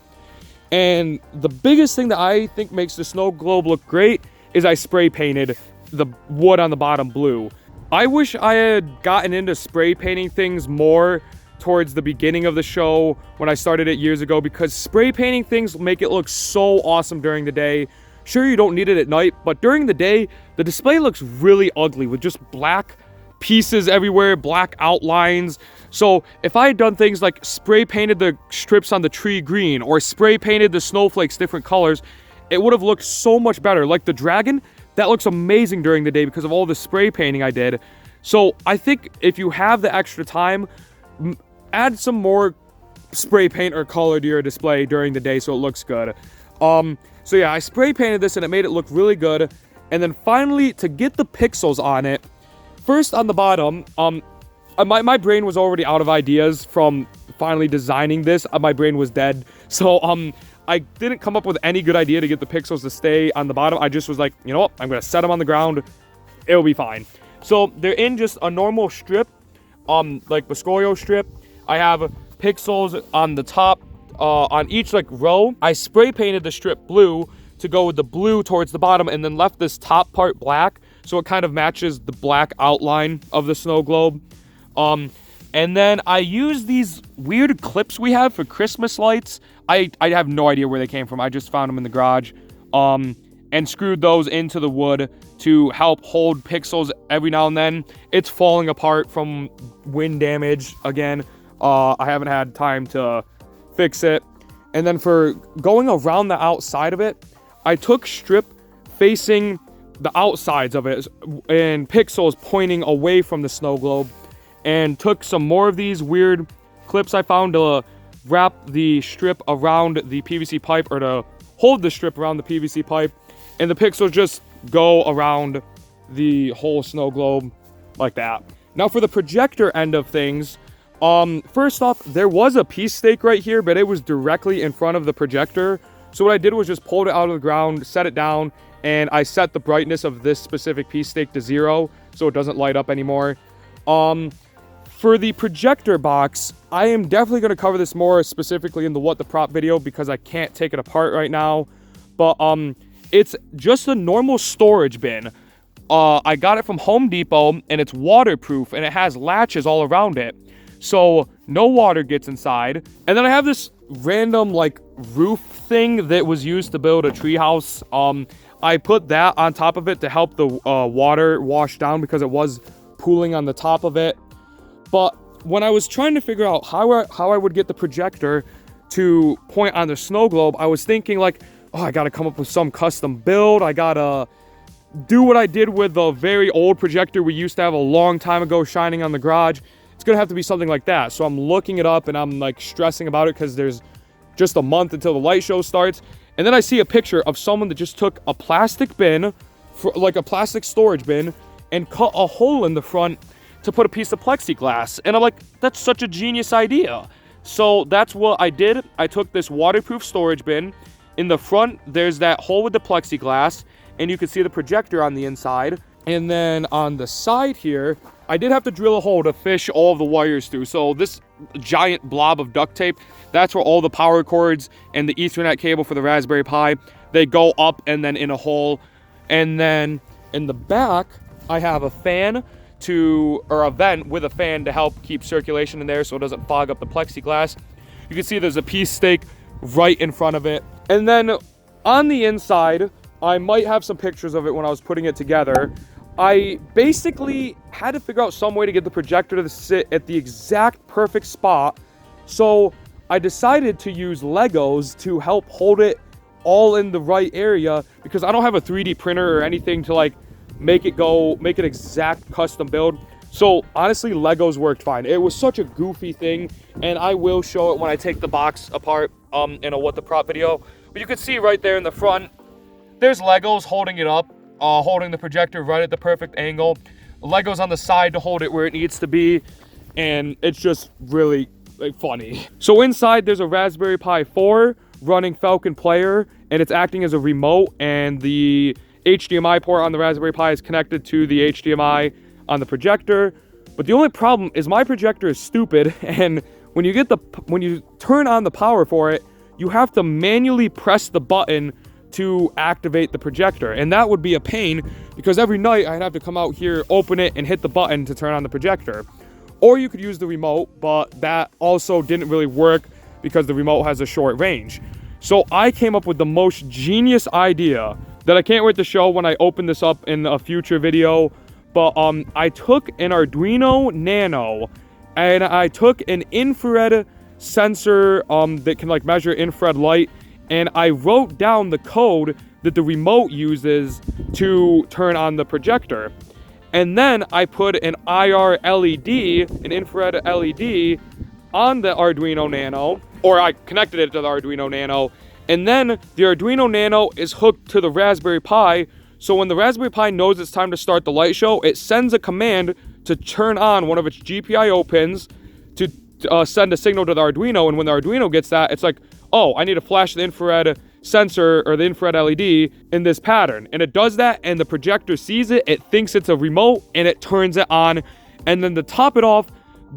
And the biggest thing that I think makes the snow globe look great is I spray painted the wood on the bottom blue. I wish I had gotten into spray painting things more towards the beginning of the show when I started it years ago, because spray painting things make it look so awesome during the day. Sure, you don't need it at night, but during the day, the display looks really ugly with just black pieces everywhere, black outlines. So if I had done things like spray painted the strips on the tree green or spray painted the snowflakes different colors, it would have looked so much better. Like the dragon, that looks amazing during the day because of all the spray painting I did. So I think if you have the extra time, add some more spray paint or color to your display during the day so it looks good. So yeah, I spray painted this and it made it look really good. And then finally, to get the pixels on it, first on the bottom, my brain was already out of ideas from finally designing this. My brain was dead. So I didn't come up with any good idea to get the pixels to stay on the bottom. I just was like, you know what? I'm going to set them on the ground. It'll be fine. So they're in just a normal strip, like Biscorio strip. I have pixels on the top, on each like row. I spray painted the strip blue to go with the blue towards the bottom, and then left this top part black so it kind of matches the black outline of the snow globe. And then I use these weird clips we have for Christmas lights. I have no idea where they came from. I just found them in the garage, and screwed those into the wood to help hold pixels every now and then. It's falling apart from wind damage again. I haven't had time to fix it. And then for going around the outside of it, I took strip facing the outsides of it and pixels pointing away from the snow globe, and took some more of these weird clips I found to wrap the strip around the PVC pipe, or to hold the strip around the PVC pipe, and the pixels just go around the whole snow globe like that. Now for the projector end of things, first off, there was a piece stake right here, but it was directly in front of the projector. So what I did was just pulled it out of the ground, set it down, and I set the brightness of this specific piece stake to 0 so it doesn't light up anymore. For the projector box, I am definitely going to cover this more specifically in the What the Prop video because I can't take it apart right now. But it's just a normal storage bin. I got it from Home Depot, and it's waterproof, and it has latches all around it, so no water gets inside. And then I have this random like roof thing that was used to build a treehouse. I put that on top of it to help the water wash down because it was pooling on the top of it. But when I was trying to figure out how I would get the projector to point on the snow globe, I was thinking like, oh, I gotta come up with some custom build. I gotta do what I did with the very old projector we used to have a long time ago shining on the garage. It's gonna have to be something like that. So I'm looking it up, and I'm like stressing about it because there's just a month until the light show starts. And then I see a picture of someone that just took a plastic bin, like a plastic storage bin, and cut a hole in the front to put a piece of plexiglass. And I'm like, that's such a genius idea. So that's what I did. I took this waterproof storage bin. In the front, there's that hole with the plexiglass, and you can see the projector on the inside. And then on the side here, I did have to drill a hole to fish all of the wires through. So this giant blob of duct tape, that's where all the power cords and the Ethernet cable for the Raspberry Pi, they go up and then in a hole. And then in the back, I have a fan or a vent with a fan to help keep circulation in there so it doesn't fog up the plexiglass. You can see there's a piece stake right in front of it. And then on the inside, I might have some pictures of it when I was putting it together. I basically had to figure out some way to get the projector to sit at the exact perfect spot. So I decided to use Legos to help hold it all in the right area, because I don't have a 3D printer or anything to like make it exact custom build. So honestly, Legos worked fine. It was such a goofy thing, and I will show it when I take the box apart in a What the Prop video. But you can see right there in the front, there's Legos holding it up. holding the projector right at the perfect angle. Lego's on the side to hold it where it needs to be, and it's just really funny. So inside there's a Raspberry Pi 4 running Falcon Player, and it's acting as a remote, and the HDMI port on the Raspberry Pi is connected to the HDMI on the projector. But the only problem is my projector is stupid, and when you turn on the power for it, you have to manually press the button to activate the projector, and that would be a pain because every night I'd have to come out here, open it, and hit the button to turn on the projector. Or you could use the remote, but that also didn't really work because the remote has a short range. So I came up with the most genius idea that I can't wait to show when I open this up in a future video. But I took an Arduino Nano, and I took an infrared sensor that can like measure infrared light, and I wrote down the code that the remote uses to turn on the projector. And then I put an IR LED, an infrared LED, on the Arduino Nano, or I connected it to the Arduino Nano, and then the Arduino Nano is hooked to the Raspberry Pi, so when the Raspberry Pi knows it's time to start the light show, it sends a command to turn on one of its GPIO pins to send a signal to the Arduino, and when the Arduino gets that, it's like, oh, I need to flash the infrared sensor or the infrared LED in this pattern. And it does that, and the projector sees it, it thinks it's a remote, and it turns it on. And then to top it off,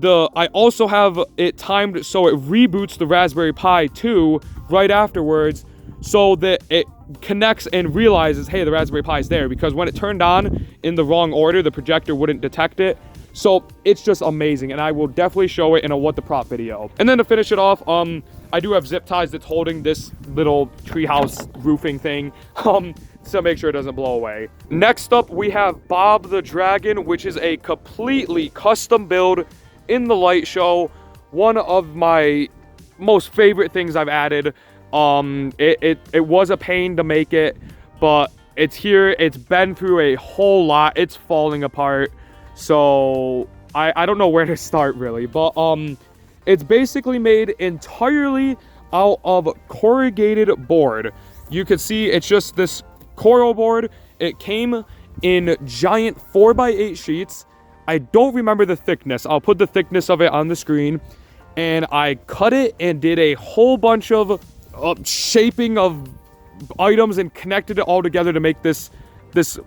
I also have it timed so it reboots the Raspberry Pi 2 right afterwards, so that it connects and realizes, hey, the Raspberry Pi is there, because when it turned on in the wrong order, the projector wouldn't detect it. So it's just amazing, and I will definitely show it in a what the prop video. And then to finish it off, I do have zip ties that's holding this little treehouse roofing thing, to make sure it doesn't blow away. Next up, we have Bob the Dragon, which is a completely custom build in the light show. One of my most favorite things I've added. It was a pain to make it, but it's here. It's been through a whole lot. It's falling apart. So I don't know where to start really, but it's basically made entirely out of corrugated board. You can see it's just this coral board. It came in giant 4x8 sheets. I don't remember the thickness. I'll put the thickness of it on the screen. And I cut it and did a whole bunch of shaping of items and connected it all together to make this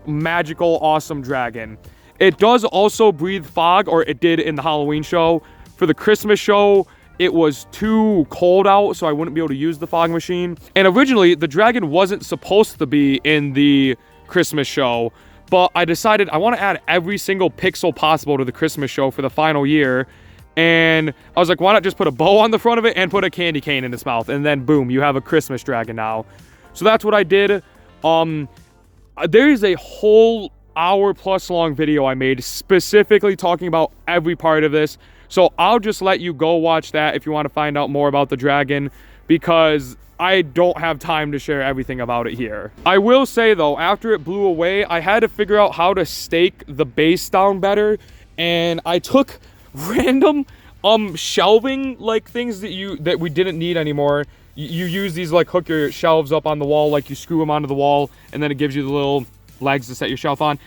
magical, awesome dragon. It does also breathe fog, or it did in the Halloween show. For the Christmas show, it was too cold out, so I wouldn't be able to use the fog machine. And originally, the dragon wasn't supposed to be in the Christmas show, but I decided I want to add every single pixel possible to the Christmas show for the final year. And I was like, why not just put a bow on the front of it and put a candy cane in its mouth? And then boom, you have a Christmas dragon now. So that's what I did. There is a whole hour-plus long video I made specifically talking about every part of this. So I'll just let you go watch that if you want to find out more about the dragon, because I don't have time to share everything about it here. I will say though, after it blew away, I had to figure out how to stake the base down better, and I took random shelving like things that we didn't need anymore. You use these like hook your shelves up on the wall, like you screw them onto the wall, and then it gives you the little legs to set your shelf on.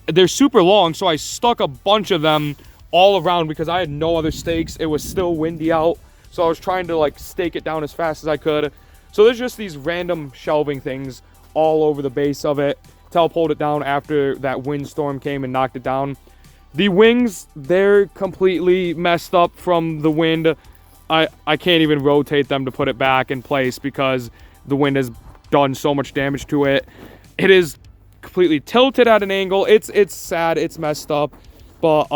They're super long, so I stuck a bunch of them all around because I had no other stakes. It was still windy out, so I was trying to like stake it down as fast as I could. So there's just these random shelving things all over the base of it to help hold it down after that windstorm came and knocked it down. The wings, they're completely messed up from the wind. I can't even rotate them to put it back in place because the wind has done so much damage to it. It is completely tilted at an angle. It's sad, it's messed up. But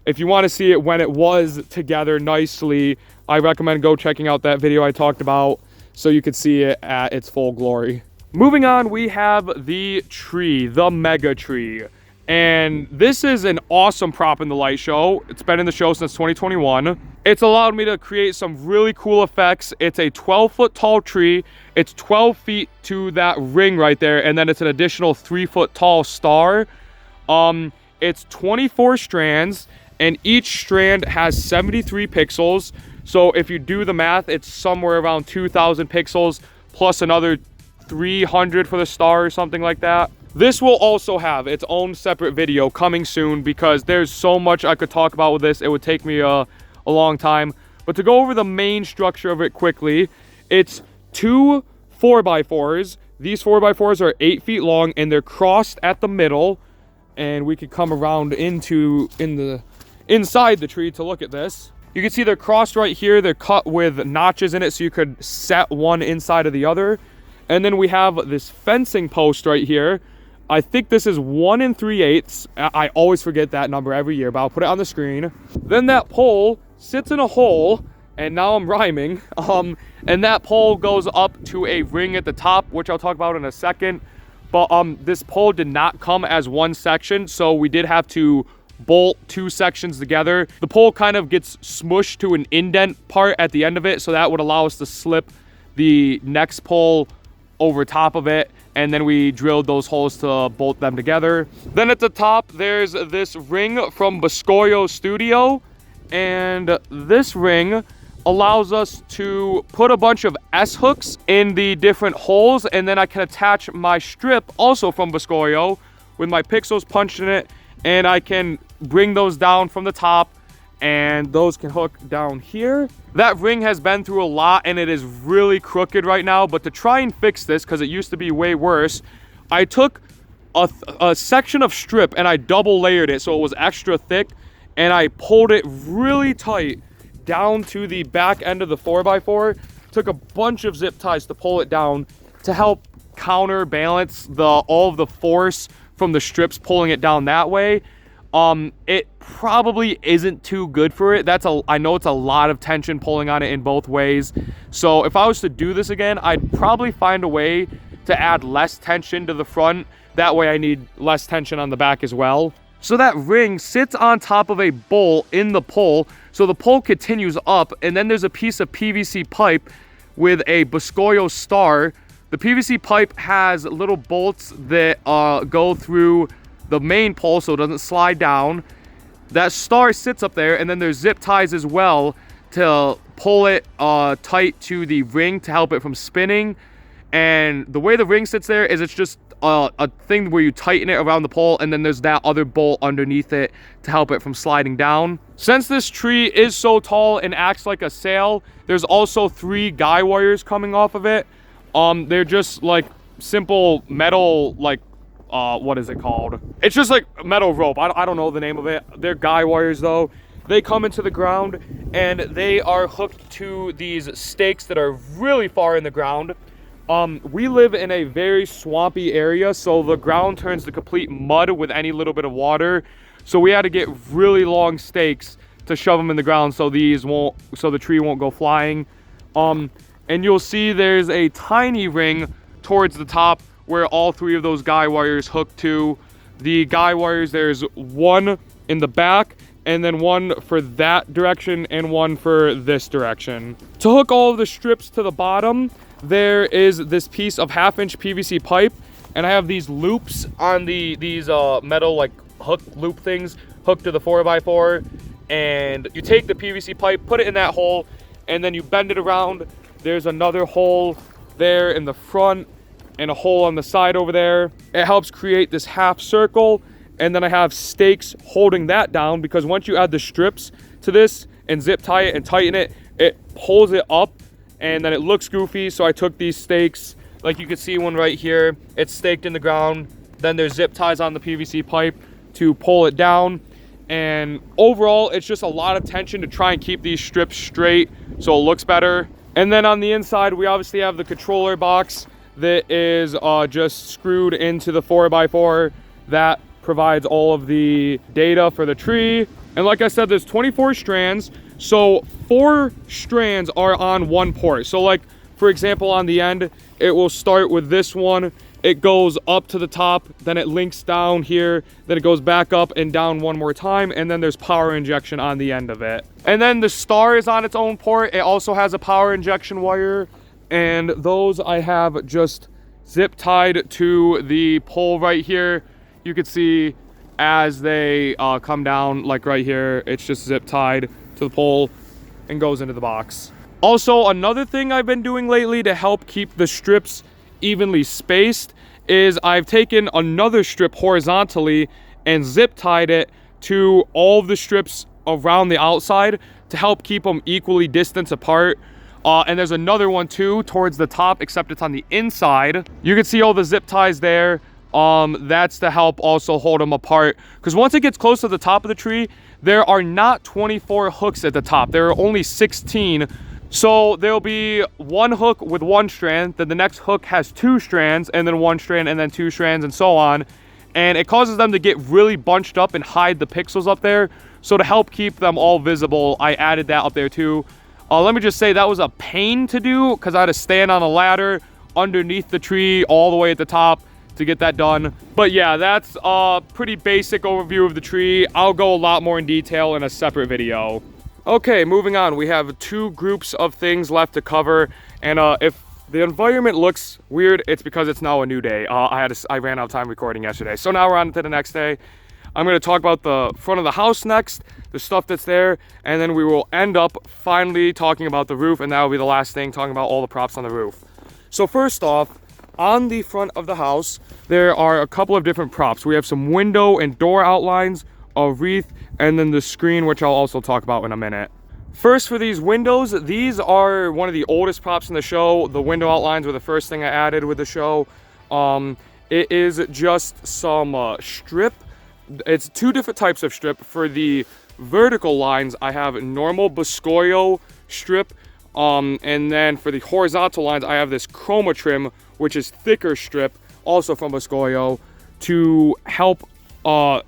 if you want to see it when it was together nicely, I recommend go checking out that video I talked about so you could see it at its full glory. Moving on, we have the tree, the mega tree. And this is an awesome prop in the light show. It's been in the show since 2021. It's allowed me to create some really cool effects. It's a 12-foot tall tree. It's 12 feet to that ring right there, and then it's an additional 3-foot tall star. It's 24 strands, and each strand has 73 pixels. So if you do the math, it's somewhere around 2,000 pixels plus another 300 for the star or something like that. This will also have its own separate video coming soon because there's so much I could talk about with this. It would take me a long time. But to go over the main structure of it quickly, it's 2 4x4s. These 4x4s are 8 feet long and they're crossed at the middle. And we could come around inside the tree to look at this. You can see they're crossed right here. They're cut with notches in it so you could set one inside of the other. And then we have this fencing post right here. I think this is 1 3/8. I always forget that number every year, but I'll put it on the screen. Then that pole sits in a hole, and now I'm rhyming. And that pole goes up to a ring at the top, which I'll talk about in a second. But this pole did not come as one section, so we did have to bolt 2 sections together. The pole kind of gets smushed to an indent part at the end of it, so that would allow us to slip the next pole over top of it, and then we drilled those holes to bolt them together. Then at the top there's this ring from Biscoyo Studio, and this ring allows us to put a bunch of S hooks in the different holes, and then I can attach my strip also from Biscoyo with my pixels punched in it, and I can bring those down from the top, and those can hook down here. That ring has been through a lot and it is really crooked right now, but to try and fix this, because it used to be way worse, I took a section of strip and I double layered it so it was extra thick, and I pulled it really tight down to the back end of the 4x4. Took a bunch of zip ties to pull it down to help counterbalance all of the force from the strips pulling it down that way. It probably isn't too good for it. I know it's a lot of tension pulling on it in both ways. So if I was to do this again, I'd probably find a way to add less tension to the front. That way I need less tension on the back as well. So that ring sits on top of a bolt in the pole. So the pole continues up, and then there's a piece of PVC pipe with a Biscoyo star. The PVC pipe has little bolts that go through the main pole so it doesn't slide down. That star sits up there, and then there's zip ties as well to pull it tight to the ring to help it from spinning. And the way the ring sits there is it's just a thing where you tighten it around the pole, and then there's that other bolt underneath it to help it from sliding down. Since this tree is so tall and acts like a sail, there's also 3 guy wires coming off of it. They're just like simple metal, like what is it called? It's just like metal rope. I don't know the name of it. They're guy wires though. They come into the ground and they are hooked to these stakes that are really far in the ground. We live in a very swampy area, so the ground turns to complete mud with any little bit of water. So we had to get really long stakes to shove them in the ground so the tree won't go flying. And you'll see there's a tiny ring towards the top where all 3 of those guy wires hook to. The guy wires, there's 1 in the back, and then 1 for that direction and 1 for this direction. To hook all of the strips to the bottom, there is this piece of 1/2-inch PVC pipe, and I have these loops on these metal like hook loop things hooked to the 4x4. And you take the PVC pipe, put it in that hole, and then you bend it around. There's another hole there in the front and a hole on the side over there. It helps create this half circle, and then I have stakes holding that down, because once you add the strips to this and zip tie it and tighten it, it pulls it up and then it looks goofy. So I took these stakes, like you can see one right here, it's staked in the ground. Then there's zip ties on the PVC pipe to pull it down. And overall, it's just a lot of tension to try and keep these strips straight so it looks better. And then on the inside, we obviously have the controller box that is just screwed into the 4x4 that provides all of the data for the tree. And like I said, there's 24 strands, so 4 strands are on 1 port. So like, for example, on the end, it will start with this one. It goes up to the top, then it links down here, then it goes back up and down 1 more time, and then there's power injection on the end of it. And then the star is on its own port. It also has a power injection wire, and those I have just zip tied to the pole right here. You can see as they come down, like right here, it's just zip tied to the pole and goes into the box. Also, another thing I've been doing lately to help keep the strips evenly spaced is I've taken another strip horizontally and zip tied it to all of the strips around the outside to help keep them equally distanced apart. And there's another one too towards the top, except it's on the inside. You can see all the zip ties there. That's to help also hold them apart, because once it gets close to the top of the tree, there are not 24 hooks at the top. There are only 16. So there'll be one hook with one strand, then the next hook has 2 strands, and then 1 strand, and then 2 strands, and so on. And it causes them to get really bunched up and hide the pixels up there. So to help keep them all visible, I added that up there too. Let me just say that was a pain to do, because I had to stand on a ladder underneath the tree all the way at the top to get that done. But yeah, that's a pretty basic overview of the tree. I'll go a lot more in detail in a separate video. Okay, moving on. We have 2 groups of things left to cover, and if the environment looks weird, it's because it's now a new day. I ran out of time recording yesterday, so now we're on to the next day. I'm going to talk about the front of the house next, the stuff that's there, and then we will end up finally talking about the roof, and that will be the last thing, talking about all the props on the roof. So first off, on the front of the house, there are a couple of different props. We have some window and door outlines, a wreath, and then the screen, which I'll also talk about in a minute. First, for these windows, these are one of the oldest props in the show. The window outlines were the first thing I added with the show. It is just some strip. It's 2 different types of strip. For the vertical lines, I have normal Biscoyo strip. And then for the horizontal lines, I have this chroma trim, which is thicker strip, also from Biscoyo, to help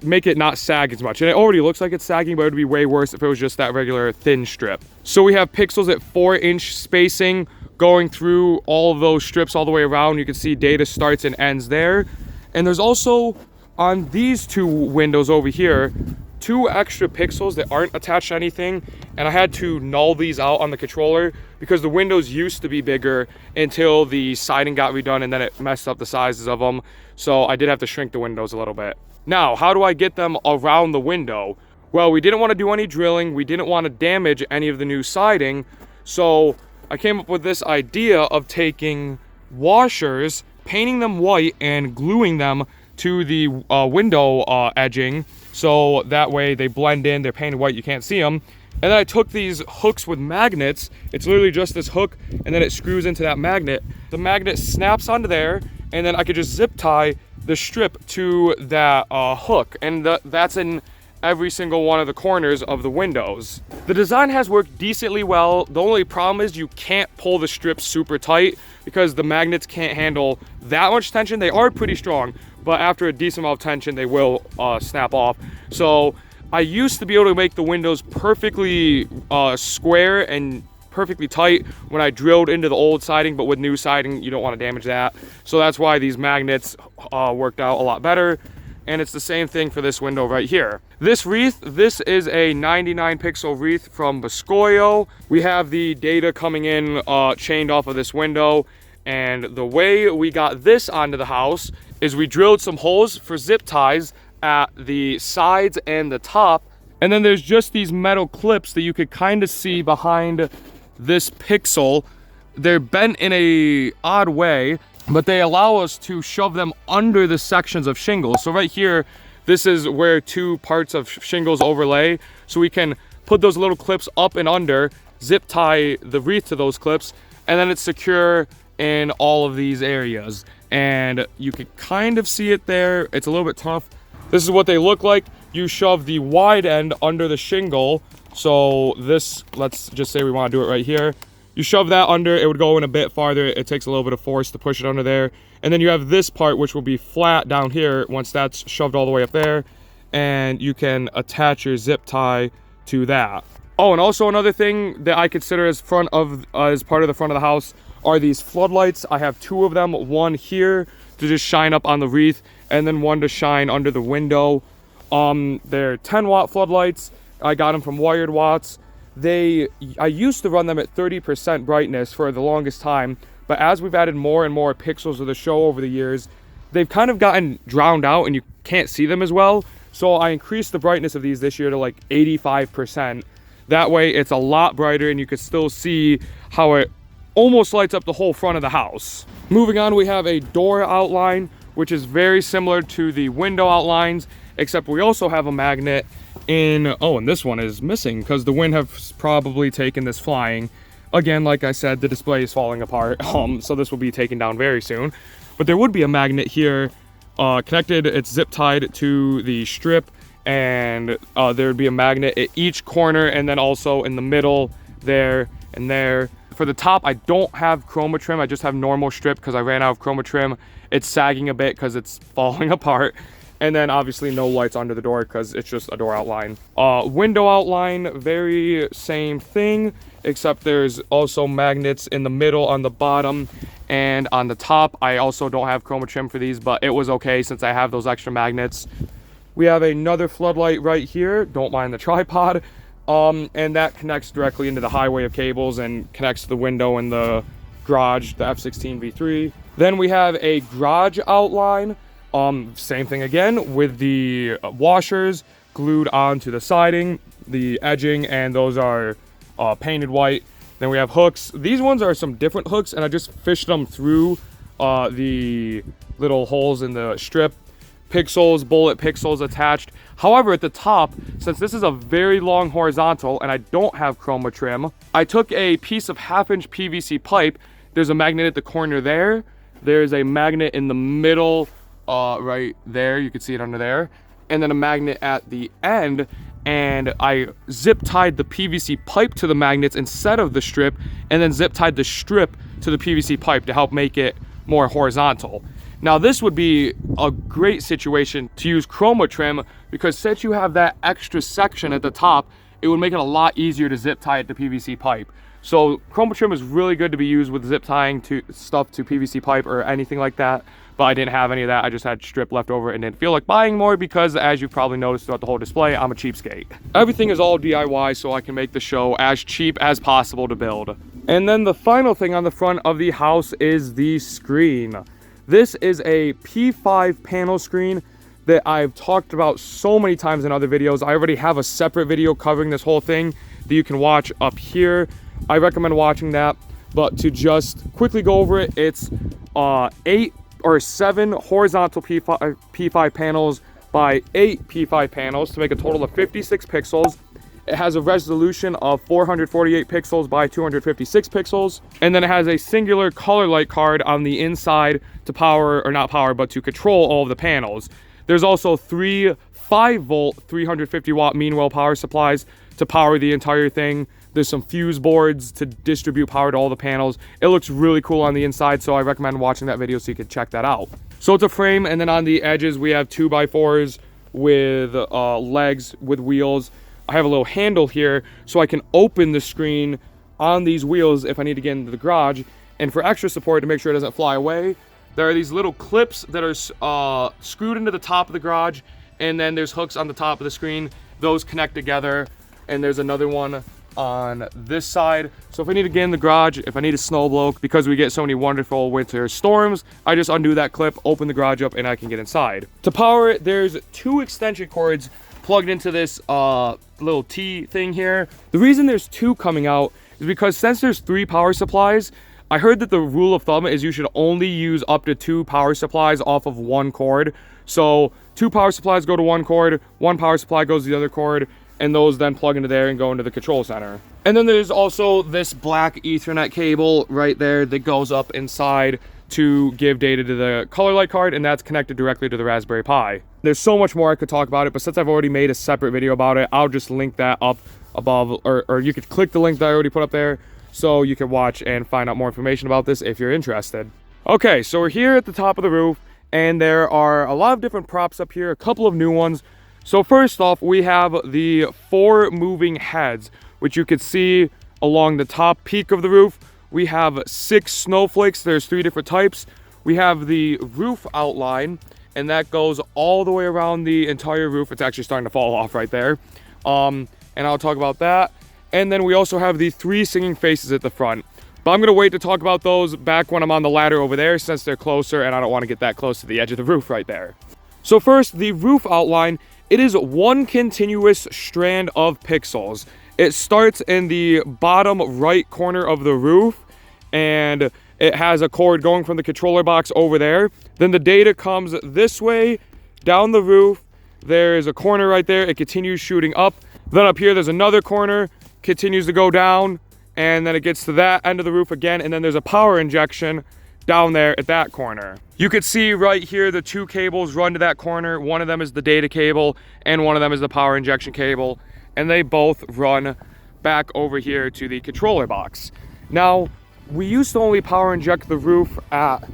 make it not sag as much. And it already looks like it's sagging, but it would be way worse if it was just that regular thin strip. So we have pixels at 4-inch spacing going through all of those strips all the way around. You can see data starts and ends there. And there's also, on these 2 windows over here, 2 extra pixels that aren't attached to anything, and I had to null these out on the controller because the windows used to be bigger until the siding got redone, and then it messed up the sizes of them. So I did have to shrink the windows a little bit. Now, how do I get them around the window? Well, we didn't want to do any drilling. We didn't want to damage any of the new siding. So I came up with this idea of taking washers, painting them white, and gluing them to the window edging. So that way they blend in, they're painted white, you can't see them. And then I took these hooks with magnets. It's literally just this hook, and then it screws into that magnet. The magnet snaps onto there, and then I could just zip tie the strip to that hook, and that's in every single one of the corners of the windows. The design has worked decently well. The only problem is you can't pull the strips super tight because the magnets can't handle that much tension. They are pretty strong, but after a decent amount of tension, they will snap off. So I used to be able to make the windows perfectly square and perfectly tight when I drilled into the old siding, but with new siding, you don't want to damage that. So that's why these magnets worked out a lot better. And it's the same thing for this window right here. This wreath, this is a 99 pixel wreath from Biscoyo. We have the data coming in chained off of this window. And the way we got this onto the house is we drilled some holes for zip ties at the sides and the top. And then there's just these metal clips that you could kind of see behind this pixel. They're bent in a odd way, but they allow us to shove them under the sections of shingles. So right here, this is where 2 parts of shingles overlay. So we can put those little clips up and under, zip tie the wreath to those clips, and then it's secure in all of these areas. And you can kind of see it there. It's a little bit tough. This is what they look like. You shove the wide end under the shingle. So this, let's just say we want to do it right here. You shove that under, it would go in a bit farther. It takes a little bit of force to push it under there. And then you have this part, which will be flat down here once that's shoved all the way up there. And you can attach your zip tie to that. Oh, and also another thing that I consider as part of the front of the house are these floodlights. I have 2 of them, one here to just shine up on the wreath, and then one to shine under the window. They're 10-watt floodlights. I got them from Wired Watts. I used to run them at 30% brightness for the longest time, but as we've added more and more pixels of the show over the years, they've kind of gotten drowned out and you can't see them as well. So I increased the brightness of these this year to like 85%. That way it's a lot brighter and you can still see how it almost lights up the whole front of the house. Moving on, we have a door outline which is very similar to the window outlines, except we also have a magnet in, oh, and this one is missing because the wind has probably taken this flying. Again, like I said, the display is falling apart, so this will be taken down very soon. But there would be a magnet here connected. It's zip tied to the strip, and there would be a magnet at each corner, and then also in the middle there and there. For the top, I don't have chroma trim. I just have normal strip because I ran out of chroma trim. It's sagging a bit because it's falling apart. And then obviously no lights under the door because it's just a door outline. Window outline, very same thing, except there's also magnets in the middle, on the bottom, and on the top. I also don't have chroma trim for these, but it was okay since I have those extra magnets. We have another floodlight right here. Don't mind the tripod. And that connects directly into the highway of cables and connects to the window in the garage, the F16 V3. Then we have a garage outline. Same thing again with the washers glued onto the siding, the edging, and those are painted white. Then we have hooks. These ones are some different hooks, and I just fished them through the little holes in the strip. Pixels, bullet pixels attached. However, at the top, since this is a very long horizontal and I don't have chroma trim, I took a piece of 1/2-inch PVC pipe. There's a magnet at the corner there. There's a magnet in the middle right there, you can see it under there, and then a magnet at the end, and I zip tied the PVC pipe to the magnets instead of the strip, and then zip tied the strip to the PVC pipe to help make it more horizontal. Now this would be a great situation to use chroma trim because since you have that extra section at the top, it would make it a lot easier to zip tie it to PVC pipe. So chroma trim is really good to be used with zip tying to stuff to PVC pipe or anything like that. But I didn't have any of that. I just had strip left over and didn't feel like buying more because, as you've probably noticed throughout the whole display, I'm a cheapskate. Everything is all DIY so I can make the show as cheap as possible to build. And then the final thing on the front of the house is the screen. This is a P5 panel screen that I've talked about so many times in other videos. I already have a separate video covering this whole thing that you can watch up here. I recommend watching that. But to just quickly go over it, it's 8 or 7 horizontal P5 panels by 8 P5 panels to make a total of 56 pixels. It has a resolution of 448 pixels by 256 pixels. And then it has a singular color light card on the inside to power, or not power, but to control all of the panels. There's also 3 5-volt 350 watt mean well power supplies to power the entire thing. There's some fuse boards to distribute power to all the panels. It looks really cool on the inside, so I recommend watching that video so you can check that out. So it's a frame, and then on the edges we have 2x4s with legs with wheels. I have a little handle here so I can open the screen on these wheels if I need to get into the garage. And for extra support to make sure it doesn't fly away, there are these little clips that are screwed into the top of the garage, and then there's hooks on the top of the screen. Those connect together, and there's another one on this side. So if I need to get in the garage, if I need a snow blow, because we get so many wonderful winter storms, I just undo that clip, open the garage up, and I can get inside. To power it, there's 2 extension cords plugged into this little T thing here. The reason there's 2 coming out is because since there's 3 power supplies, I heard that the rule of thumb is you should only use up to 2 power supplies off of 1 cord. So 2 power supplies go to 1 cord, 1 power supply goes to the other cord, and those then plug into there and go into the control center. And then there's also this black Ethernet cable right there that goes up inside to give data to the color light card, and that's connected directly to the Raspberry Pi. There's so much more I could talk about it, but since I've already made a separate video about it, I'll just link that up above, or you could click the link that I already put up there so you can watch and find out more information about this if you're interested. Okay, so we're here at the top of the roof, and there are a lot of different props up here, a couple of new ones. So first off, we have the 4 moving heads, which you can see along the top peak of the roof. We have 6 snowflakes. There's 3 different types. We have the roof outline, and that goes all the way around the entire roof. It's actually starting to fall off right there. And I'll talk about that. And then we also have the 3 singing faces at the front. But I'm going to wait to talk about those back when I'm on the ladder over there, since they're closer, and I don't want to get that close to the edge of the roof right there. So first, the roof outline. It is 1 continuous strand of pixels. It starts in the bottom right corner of the roof, and it has a cord going from the controller box over there. Then the data comes this way, down the roof. There is a corner right there. It continues shooting up. Then up here, there's another corner, continues to go down, and then it gets to that end of the roof again, and then there's a power injection down there at that corner. You could see right here, the 2 cables run to that corner. One of them is the data cable, and one of them is the power injection cable, and they both run back over here to the controller box. Now, we used to only power inject the roof at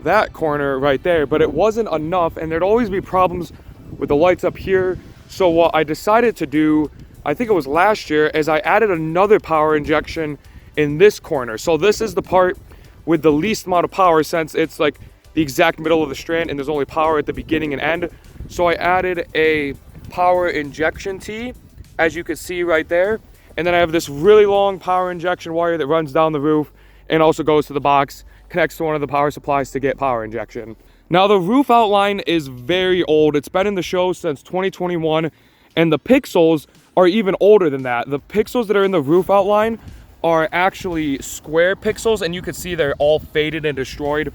that corner right there, but it wasn't enough, and there'd always be problems with the lights up here. So what I decided to do, I think it was last year, is I added another power injection in this corner. So this is the part with the least amount of power, since it's like the exact middle of the strand and there's only power at the beginning and end. So I added a power injection tee, as you can see right there. And then I have this really long power injection wire that runs down the roof and also goes to the box, connects to one of the power supplies to get power injection. Now the roof outline is very old. It's been in the show since 2021, and the pixels are even older than that. The pixels that are in the roof outline are actually square pixels, and you can see they're all faded and destroyed.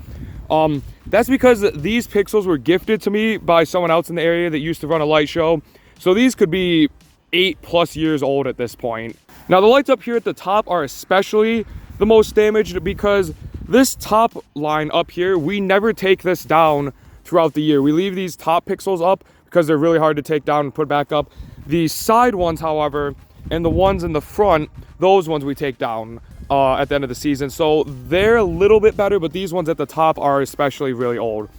That's because these pixels were gifted to me by someone else in the area that used to run a light show. So these could be 8+ years old at this point. Now the lights up here at the top are especially the most damaged, because this top line up here, we never take this down throughout the year. We leave these top pixels up because they're really hard to take down and put back up. The side ones, however, and the ones in the front, those ones we take down at the end of the season. So they're a little bit better, but these ones at the top are especially really old.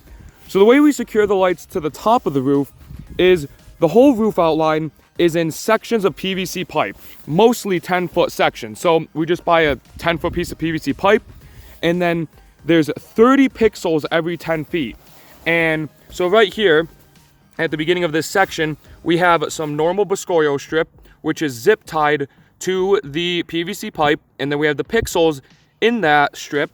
So the way we secure the lights to the top of the roof is the whole roof outline is in sections of PVC pipe, mostly 10-foot sections. So we just buy a 10-foot piece of PVC pipe, and then there's 30 pixels every 10 feet. And so right here at the beginning of this section, we have some normal Biscoyo strip, which is zip tied to the PVC pipe, and then we have the pixels in that strip,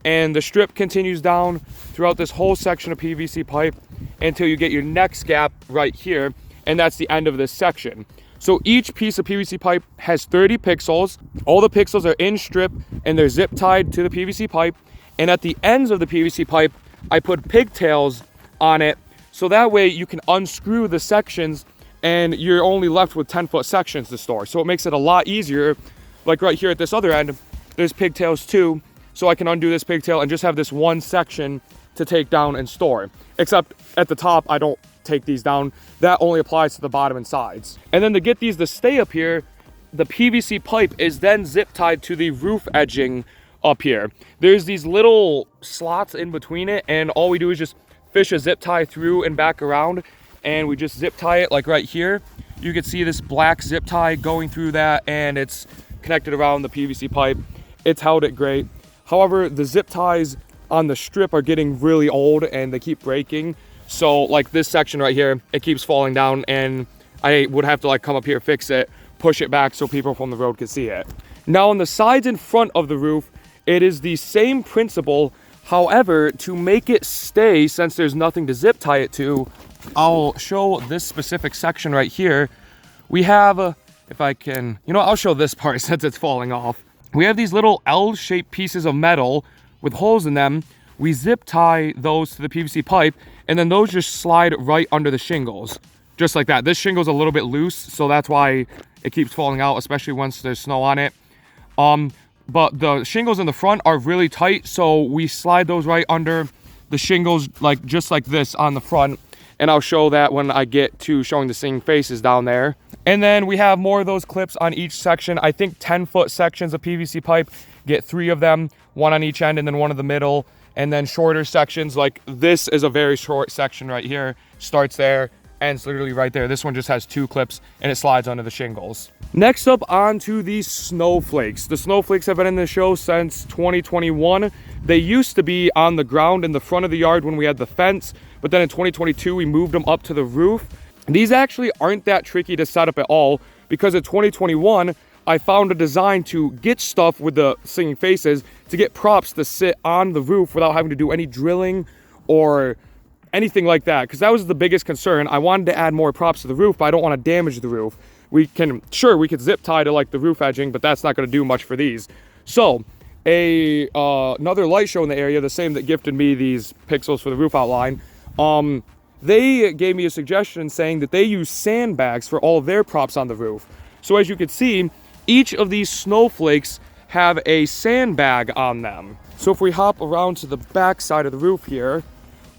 and the strip continues down throughout this whole section of PVC pipe until you get your next gap right here, and that's the end of this section. So each piece of PVC pipe has 30 pixels. All the pixels are in strip and they're zip tied to the PVC pipe. And at the ends of the PVC pipe, I put pigtails on it. So that way you can unscrew the sections and you're only left with 10-foot sections to store. So it makes it a lot easier. Like right here at this other end, there's pigtails too. So I can undo this pigtail and just have this one section to take down and store. Except at the top, I don't take these down. That only applies to the bottom and sides. And then to get these to stay up here, the PVC pipe is then zip tied to the roof edging up here. There's these little slots in between it, and all we do is just fish a zip tie through and back around, and we just zip tie it like right here. You can see this black zip tie going through that, and it's connected around the PVC pipe. It's held it great. However, the zip ties on the strip are getting really old and they keep breaking. So like this section right here, it keeps falling down, and I would have to like come up here, fix it, push it back so people from the road could see it. Now on the sides and front of the roof, it is the same principle. However, to make it stay, since there's nothing to zip tie it to, I'll show this specific section right here. We have, if I can, I'll show this part since it's falling off. We have these little L-shaped pieces of metal with holes in them. We zip tie those to the PVC pipe, and then those just slide right under the shingles, just like that. This shingle's a little bit loose, so that's why it keeps falling out, especially once there's snow on it. But the shingles in the front are really tight, so we slide those right under the shingles, like just like this on the front. And I'll show that when I get to showing the singing faces down there. And then we have more of those clips on each section. I think 10-foot sections of PVC pipe, get 3 of them, 1 on each end and then 1 in the middle. And then shorter sections, like this is a very short section right here, starts there, ends literally right there. This one just has 2 clips and it slides under the shingles. Next up, onto the snowflakes. The snowflakes have been in the show since 2021. They used to be on the ground in the front of the yard when we had the fence, but then in 2022 we moved them up to the roof. These actually aren't that tricky to set up at all, because in 2021 I found a design to get stuff with the singing faces, to get props to sit on the roof without having to do any drilling or anything like that, because that was the biggest concern. I wanted to add more props to the roof, but I don't want to damage the roof. We could zip tie to like the roof edging, but that's not going to do much for these. So another light show in the area, the same that gifted me these pixels for the roof outline. They gave me a suggestion saying that they use sandbags for all of their props on the roof. So as you can see, each of these snowflakes have a sandbag on them. So if we hop around to the back side of the roof here,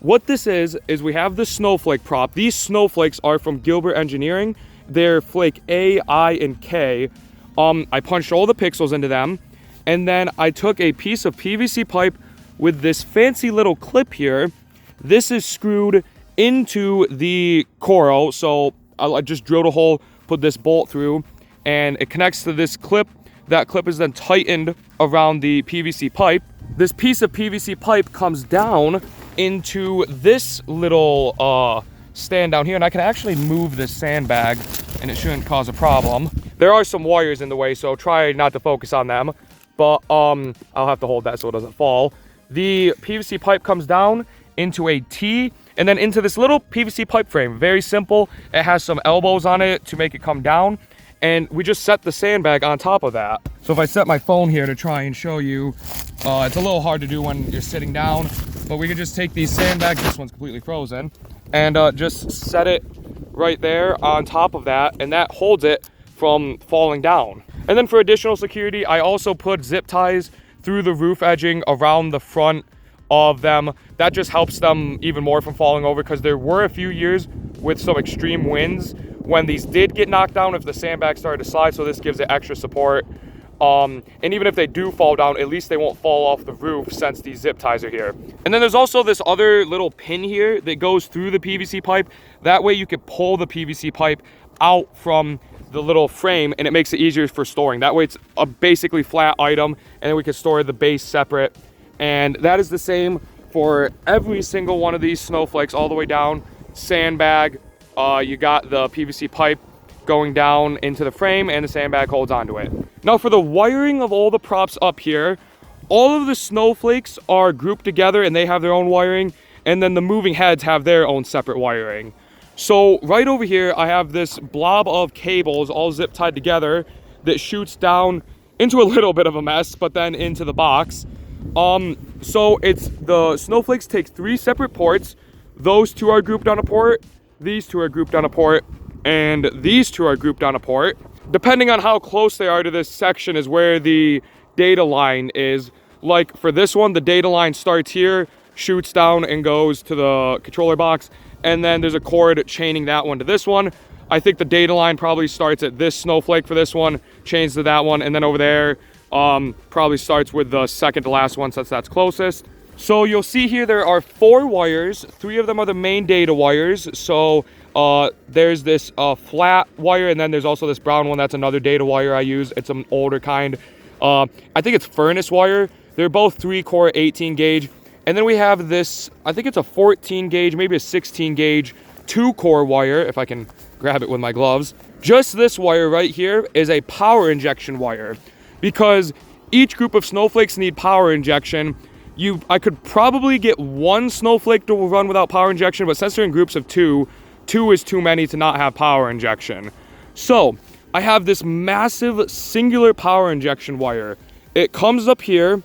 what this is we have the snowflake prop. These snowflakes are from Gilbert Engineering. They're flake A, I, and K. I punched all the pixels into them, and then I took a piece of PVC pipe with this fancy little clip here. This is screwed into the coral, so I just drilled a hole, put this bolt through, and it connects to this clip. That clip is then tightened around the PVC pipe. This piece of PVC pipe comes down into this little stand down here, and I can actually move this sandbag and it shouldn't cause a problem. There are some wires in the way, so try not to focus on them, but I'll have to hold that so it doesn't fall. The PVC pipe comes down into a T and then into this little PVC pipe frame. Very simple. It has some elbows on it to make it come down, and we just set the sandbag on top of that. So if I set my phone here to try and show you, it's a little hard to do when you're sitting down, but we can just take these sandbags, this one's completely frozen, and just set it right there on top of that, and that holds it from falling down. And then for additional security, I also put zip ties through the roof edging around the front of them. That just helps them even more from falling over, because there were a few years with some extreme winds when these did get knocked down if the sandbag started to slide, so this gives it extra support. And even if they do fall down, at least they won't fall off the roof since these zip ties are here. And then there's also this other little pin here that goes through the PVC pipe. That way you could pull the PVC pipe out from the little frame, and it makes it easier for storing. That way it's a basically flat item, and then we can store the base separate. And that is the same for every single one of these snowflakes all the way down. Sandbag, you got the PVC pipe going down into the frame, and the sandbag holds onto it. Now for the wiring of all the props up here, all of the snowflakes are grouped together and they have their own wiring, and then the moving heads have their own separate wiring. So right over here, I have this blob of cables all zip tied together that shoots down into a little bit of a mess, but then into the box. So it's the snowflakes take 3 separate ports. Those 2 are grouped on a port, these 2 are grouped on a port, and these 2 are grouped on a port. Depending on how close they are to this section is where the data line is. Like for this one, the data line starts here, shoots down and goes to the controller box, and then there's a cord chaining that one to this one. I think the data line probably starts at this snowflake for this one, chains to that one, and then over there probably starts with the second to last one since that's closest. So you'll see here there are 4 wires. 3 of them are the main data wires. So there's this flat wire, and then there's also this brown one. That's another data wire I use. It's an older kind. I think it's furnace wire. They're both 3-core 18 gauge. And then we have this, I think it's a 14 gauge, maybe a 16 gauge 2-core wire, if I can grab it with my gloves. Just this wire right here is a power injection wire, because each group of snowflakes need power injection. I could probably get 1 snowflake to run without power injection, but since they're in groups of 2 is too many to not have power injection. So I have this massive singular power injection wire. It comes up here,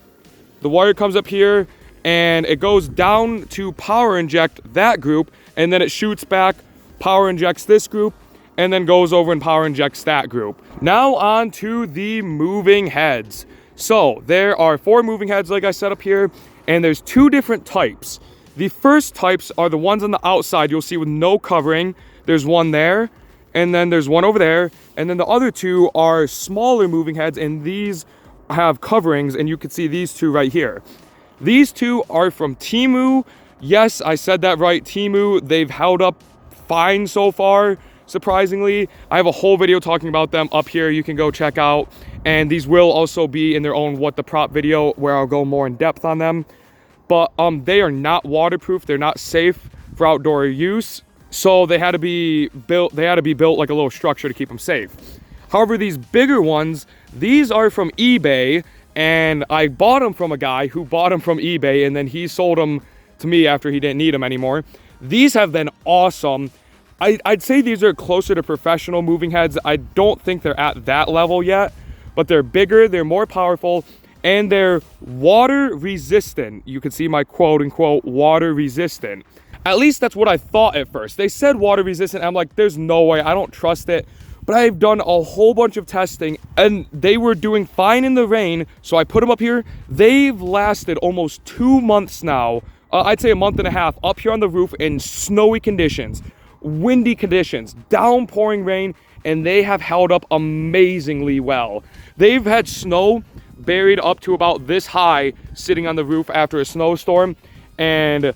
the wire comes up here, and it goes down to power inject that group, and then it shoots back, power injects this group, and then goes over and power injects that group. Now on to the moving heads. So there are 4 moving heads like I set up here, and there's 2 different types. The first types are the ones on the outside you'll see with no covering. There's one there, and then there's one over there, and then the other 2 are smaller moving heads, and these have coverings, and you can see these 2 right here. These 2 are from Temu. Yes, I said that right, Temu. They've held up fine so far, surprisingly. I have a whole video talking about them up here you can go check out, and these will also be in their own What the Prop video where I'll go more in depth on them. But they are not waterproof. They're not safe for outdoor use, so they had to be built like a little structure to keep them safe. However, these bigger ones, these are from eBay, and I bought them from a guy who bought them from eBay, and then he sold them to me after he didn't need them anymore. These have been awesome. I'd say these are closer to professional moving heads. I don't think they're at that level yet, but they're bigger, they're more powerful, and they're water resistant. You can see my quote unquote water resistant. At least that's what I thought at first. They said water resistant. I'm like, there's no way, I don't trust it. But I've done a whole bunch of testing and they were doing fine in the rain. So I put them up here. They've lasted almost 2 months now. I'd say a month and a half up here on the roof in snowy conditions, windy conditions, downpouring rain, and they have held up amazingly well. They've had snow buried up to about this high sitting on the roof after a snowstorm, and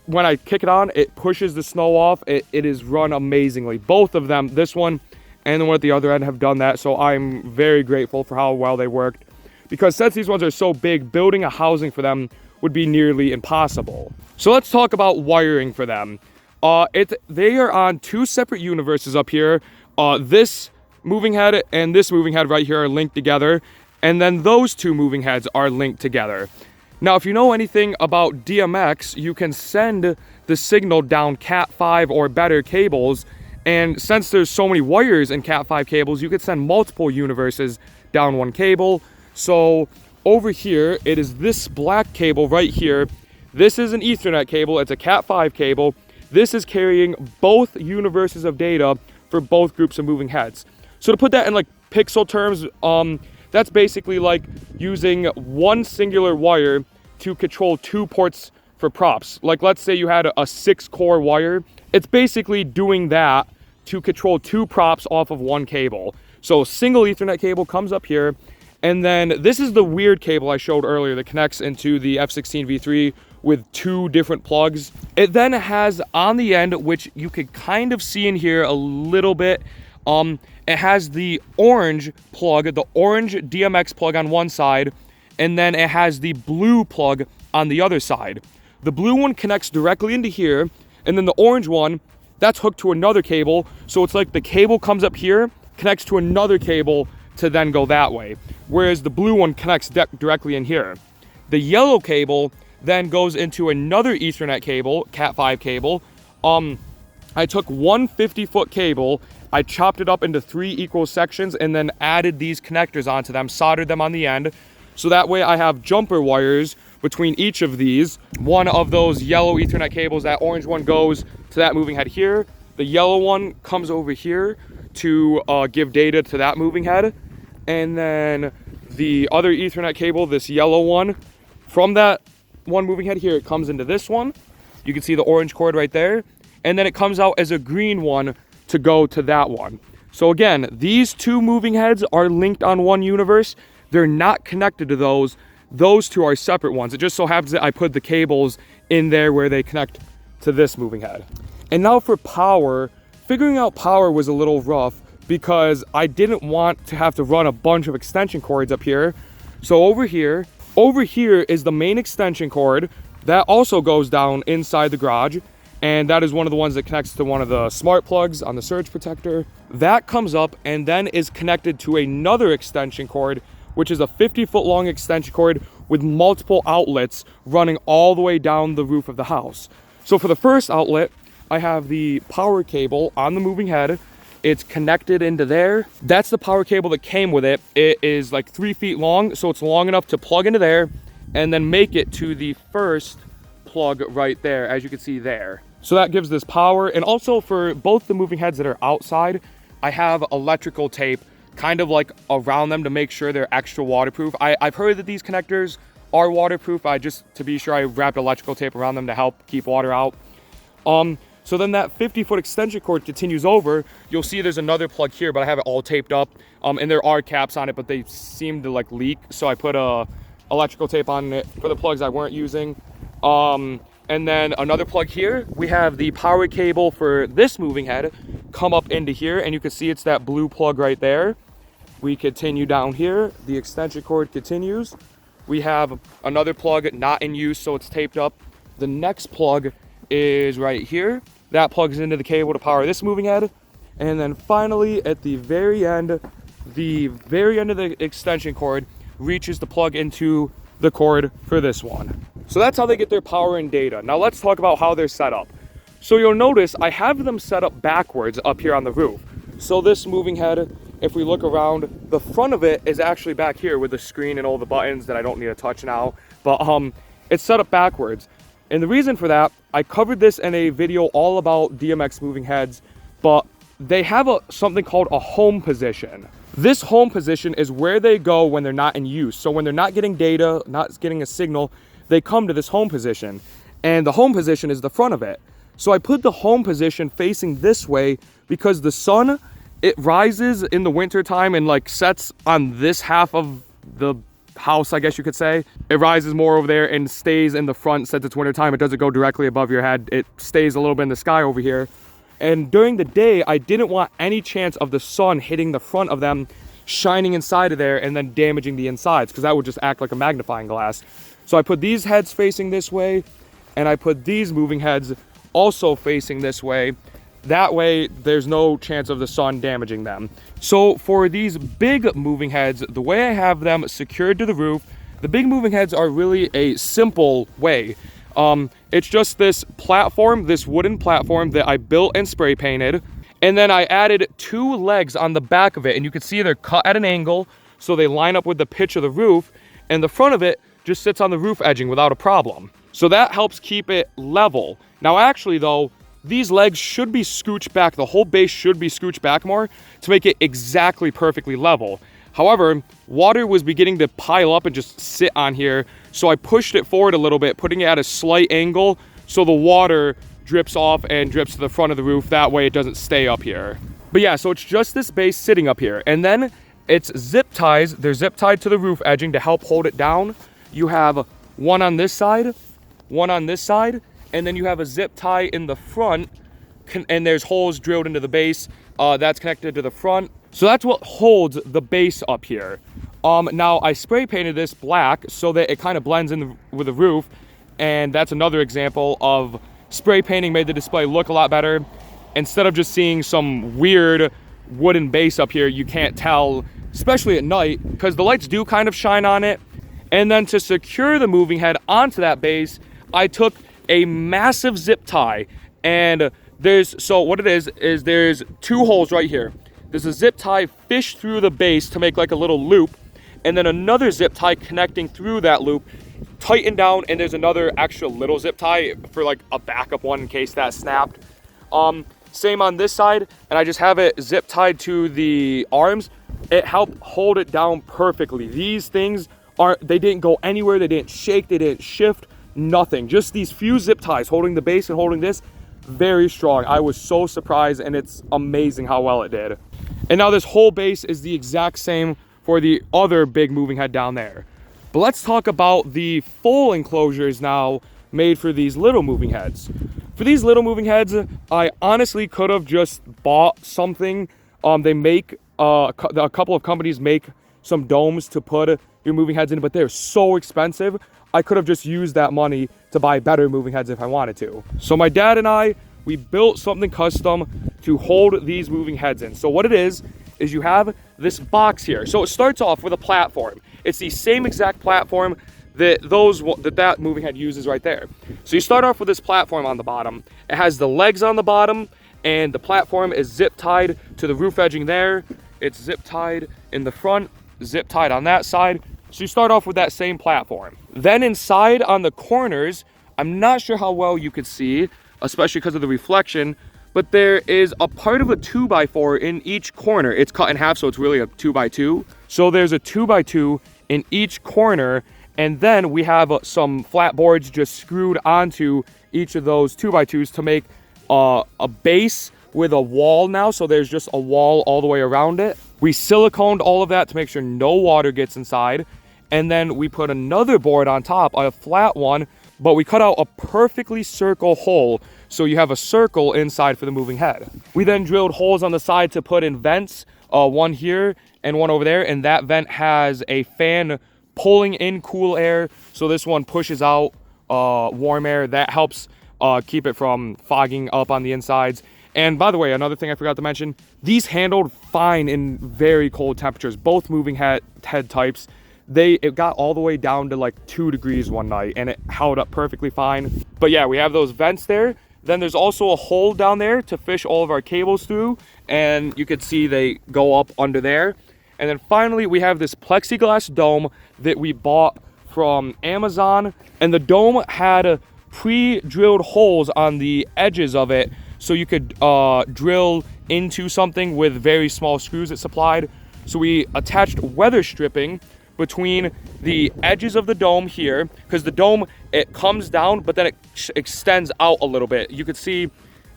when I kick it on, it pushes the snow off. It is run amazingly. Both of them, this one and the one at the other end, have done that, so I'm very grateful for how well they worked, because since these ones are so big, building a housing for them would be nearly impossible. So let's talk about wiring for them. They are on 2 separate universes up here. This moving head and this moving head right here are linked together, and then those 2 moving heads are linked together. Now, if you know anything about DMX, you can send the signal down Cat5 or better cables, and since there's so many wires in Cat5 cables, you could send multiple universes down one cable. So over here, it is this black cable right here. This is an Ethernet cable. It's a Cat5 cable. This is carrying both universes of data for both groups of moving heads. So to put that in like pixel terms, that's basically like using one singular wire to control 2 ports for props. Like let's say you had a 6-core wire. It's basically doing that to control 2 props off of one cable. So a single Ethernet cable comes up here, and then this is the weird cable I showed earlier that connects into the F16 V3 with 2 different plugs. It then has on the end, which you could kind of see in here a little bit, it has the orange plug, the orange DMX plug on one side, and then it has the blue plug on the other side. The blue one connects directly into here, and then the orange one, that's hooked to another cable. So it's like the cable comes up here, connects to another cable to then go that way. Whereas the blue one connects directly in here. The yellow cable then goes into another Ethernet cable, Cat5 cable. I took one 50-foot cable, I chopped it up into 3 equal sections, and then added these connectors onto them, soldered them on the end. So that way I have jumper wires between each of these. One of those yellow Ethernet cables, that orange one goes to that moving head here. The yellow one comes over here to give data to that moving head. And then the other Ethernet cable, this yellow one, from that one moving head here, it comes into this one. You can see the orange cord right there. And then it comes out as a green one to go to that one. So again, these 2 moving heads are linked on one universe. They're not connected to those. Those 2 are separate ones. It just so happens that I put the cables in there where they connect to this moving head. And now for power, figuring out power was a little rough because I didn't want to have to run a bunch of extension cords up here. So over here is the main extension cord that also goes down inside the garage. And that is one of the ones that connects to one of the smart plugs on the surge protector. That comes up and then is connected to another extension cord, which is a 50-foot long extension cord with multiple outlets running all the way down the roof of the house. So for the first outlet, I have the power cable on the moving head. It's connected into there. That's the power cable that came with it. It is like 3 feet long, so it's long enough to plug into there and then make it to the first plug right there, as you can see there. So that gives this power. And also for both the moving heads that are outside, I have electrical tape kind of like around them to make sure they're extra waterproof. I've heard that these connectors are waterproof. To be sure, I wrapped electrical tape around them to help keep water out. So then that 50-foot extension cord continues over. You'll see there's another plug here, but I have it all taped up. And there are caps on it, but they seem to like leak. So I put electrical tape on it for the plugs I weren't using. And then another plug here. We have the power cable for this moving head come up into here, and you can see it's that blue plug right there. We continue down here. The extension cord continues. We have another plug not in use, so it's taped up. The next plug is right here. That plugs into the cable to power this moving head. And then finally, at the very end of the extension cord reaches to plug into the cord for this one. So that's how they get their power and data. Now let's talk about how they're set up. So you'll notice I have them set up backwards up here on the roof. So this moving head if we look around, the front of it is actually back here with the screen and all the buttons that I don't need to touch now. But it's set up backwards. And the reason for that, I covered this in a video all about DMX moving heads, but they have something called a home position. This home position is where they go when they're not in use. So when they're not getting data, not getting a signal, they come to this home position. And the home position is the front of it. So I put the home position facing this way because the sun, it rises in the winter time and like sets on this half of the house, I guess you could say. It rises more over there and stays in the front since it's winter time. It doesn't go directly above your head. It stays a little bit in the sky over here. And during the day, I didn't want any chance of the sun hitting the front of them, shining inside of there and then damaging the insides, because that would just act like a magnifying glass. So I put these heads facing this way, and I put these moving heads also facing this way. That way, there's no chance of the sun damaging them. So for these big moving heads, the way I have them secured to the roof, the big moving heads are really a simple way. It's just this platform, this wooden platform that I built and spray painted. And then I added 2 legs on the back of it. And you can see they're cut at an angle, so they line up with the pitch of the roof. And the front of it just sits on the roof edging without a problem. So that helps keep it level. Now, actually, though, these legs should be scooched back. The whole base should be scooched back more to make it exactly perfectly level. However, water was beginning to pile up and just sit on here. So I pushed it forward a little bit, putting it at a slight angle so the water drips off and drips to the front of the roof. That way it doesn't stay up here. But yeah, so it's just this base sitting up here. And then it's zip ties. They're zip tied to the roof edging to help hold it down. You have one on this side, one on this side, and then you have a zip tie in the front, and there's holes drilled into the base that's connected to the front. So that's what holds the base up here. Now I spray painted this black so that it kind of blends in with the roof, and that's another example of spray painting made the display look a lot better. Instead of just seeing some weird wooden base up here, you can't tell, especially at night, because the lights do kind of shine on it. And then to secure the moving head onto that base, I took a massive zip tie, and so what it is there's 2 holes right here. There's a zip tie fished through the base to make like a little loop, and then another zip tie connecting through that loop, tightened down, and there's another extra little zip tie for like a backup one in case that snapped. Same on this side, and I just have it zip tied to the arms. It helped hold it down perfectly. These things they didn't go anywhere, they didn't shake, they didn't shift, nothing. Just these few zip ties holding the base and holding this, very strong. I was so surprised, and it's amazing how well it did. And now this whole base is the exact same for the other big moving head down there. But let's talk about the full enclosures now made for these little moving heads. For these little moving heads, I honestly could have just bought something. They make, a couple of companies make some domes to put your moving heads in, but they're so expensive. I could have just used that money to buy better moving heads if I wanted to. So my dad and I, we built something custom to hold these moving heads in. So what it is you have this box here. So it starts off with a platform. It's the same exact platform that that moving head uses right there. So you start off with this platform on the bottom. It has the legs on the bottom, and the platform is zip tied to the roof edging there. It's zip tied in the front, zip tied on that side. So you start off with that same platform. Then inside on the corners, I'm not sure how well you could see, especially because of the reflection, but there is a part of a 2x4 in each corner. It's cut in half, so it's really a 2x2. So there's a 2x2 in each corner, and then we have some flat boards just screwed onto each of those 2x2s to make a base with a wall now. So there's just a wall all the way around it. We siliconed all of that to make sure no water gets inside. And then we put another board on top, a flat one, but we cut out a perfectly circle hole, so you have a circle inside for the moving head. We then drilled holes on the side to put in vents, one here and one over there, and that vent has a fan pulling in cool air, so this one pushes out warm air. That helps keep it from fogging up on the insides. And by the way, another thing I forgot to mention, these handled fine in very cold temperatures. Both moving head types, it got all the way down to like 2 degrees one night, and it held up perfectly fine. But yeah, we have those vents there. Then there's also a hole down there to fish all of our cables through, and you can see they go up under there. And then finally, we have this plexiglass dome that we bought from Amazon, and the dome had pre-drilled holes on the edges of it, so you could drill into something with very small screws it supplied. So we attached weather stripping between the edges of the dome here, because the dome, it comes down, but then it extends out a little bit. You could see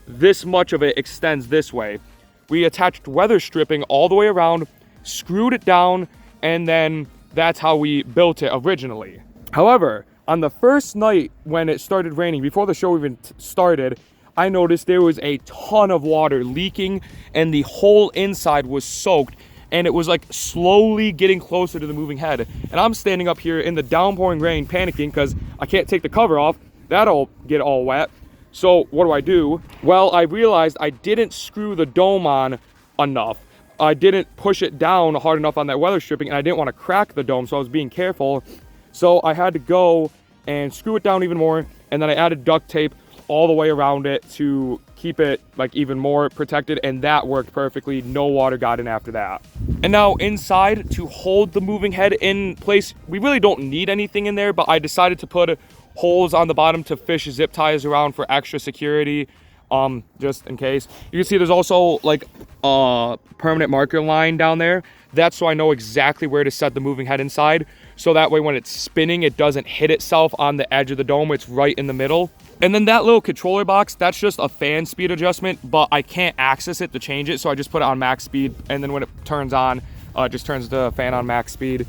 this much of it extends this way. We attached weather stripping all the way around, screwed it down, and then that's how we built it originally. However, on the first night when it started raining, before the show even started, I noticed there was a ton of water leaking and the whole inside was soaked, and it was like slowly getting closer to the moving head. And I'm standing up here in the downpouring rain panicking because I can't take the cover off. That'll get all wet. So what do? Well, I realized I didn't screw the dome on enough. I didn't push it down hard enough on that weather stripping, and I didn't want to crack the dome, so I was being careful. So I had to go and screw it down even more, and then I added duct tape all the way around it to keep it like even more protected, and that worked perfectly. No water got in after that. And now inside, to hold the moving head in place, we really don't need anything in there, but I decided to put holes on the bottom to fish zip ties around for extra security, just in case. You can see there's also like a permanent marker line down there. That's so I know exactly where to set the moving head inside, so that way when it's spinning, it doesn't hit itself on the edge of the dome. It's right in the middle. And then that little controller box, that's just a fan speed adjustment, but I can't access it to change it, so I just put it on max speed, and then when it turns on, it just turns the fan on max speed.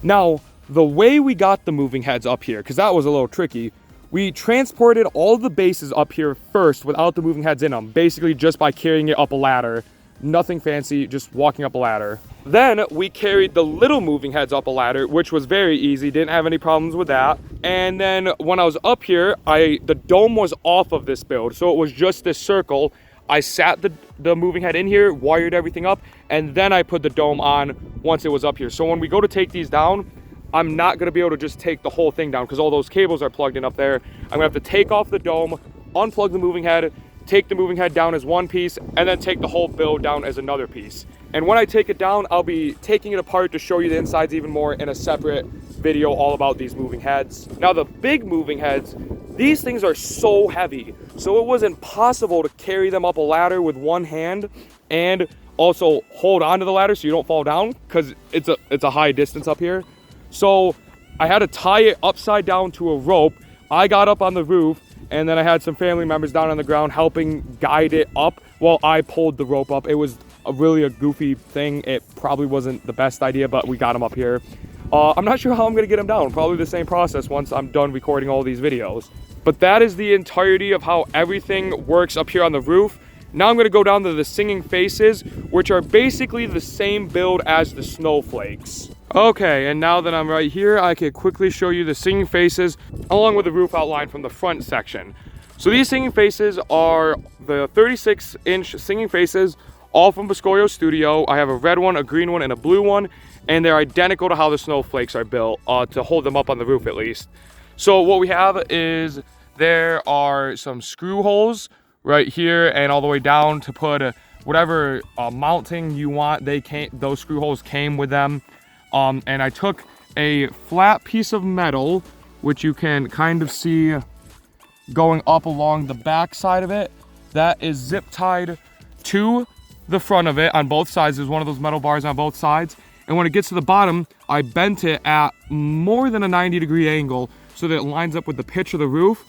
Now, the way we got the moving heads up here, because that was a little tricky, we transported all the bases up here first without the moving heads in them, basically just by carrying it up a ladder. Nothing fancy, just walking up a ladder. Then we carried the little moving heads up a ladder, which was very easy, didn't have any problems with that. And then when I was up here, the dome was off of this build, so it was just this circle. I sat the moving head in here, wired everything up, and then I put the dome on once it was up here. So when we go to take these down, I'm not gonna be able to just take the whole thing down because all those cables are plugged in up there. I'm gonna have to take off the dome, unplug the moving head, take the moving head down as one piece, and then take the whole build down as another piece. And when I take it down, I'll be taking it apart to show you the insides even more in a separate video all about these moving heads. Now the big moving heads, these things are so heavy, so it was impossible to carry them up a ladder with one hand and also hold onto the ladder so you don't fall down, because it's a high distance up here. So I had to tie it upside down to a rope. I got up on the roof, and then I had some family members down on the ground helping guide it up while I pulled the rope up. It was really a goofy thing. It probably wasn't the best idea, but we got them up here. I'm not sure how I'm gonna get them down. Probably the same process once I'm done recording all these videos. But that is the entirety of how everything works up here on the roof. Now I'm gonna go down to the singing faces, which are basically the same build as the snowflakes. Okay, and now that I'm right here, I can quickly show you the singing faces along with the roof outline from the front section. So these singing faces are the 36-inch singing faces, all from Boscoyo Studio. I have a red one, a green one, and a blue one, and they're identical to how the snowflakes are built, to hold them up on the roof at least. So what we have is there are some screw holes right here and all the way down to put whatever mounting you want. Those screw holes came with them. And I took a flat piece of metal, which you can kind of see going up along the back side of it. That is zip tied to the front of it on both sides. There's one of those metal bars on both sides. And when it gets to the bottom, I bent it at more than a 90-degree angle so that it lines up with the pitch of the roof.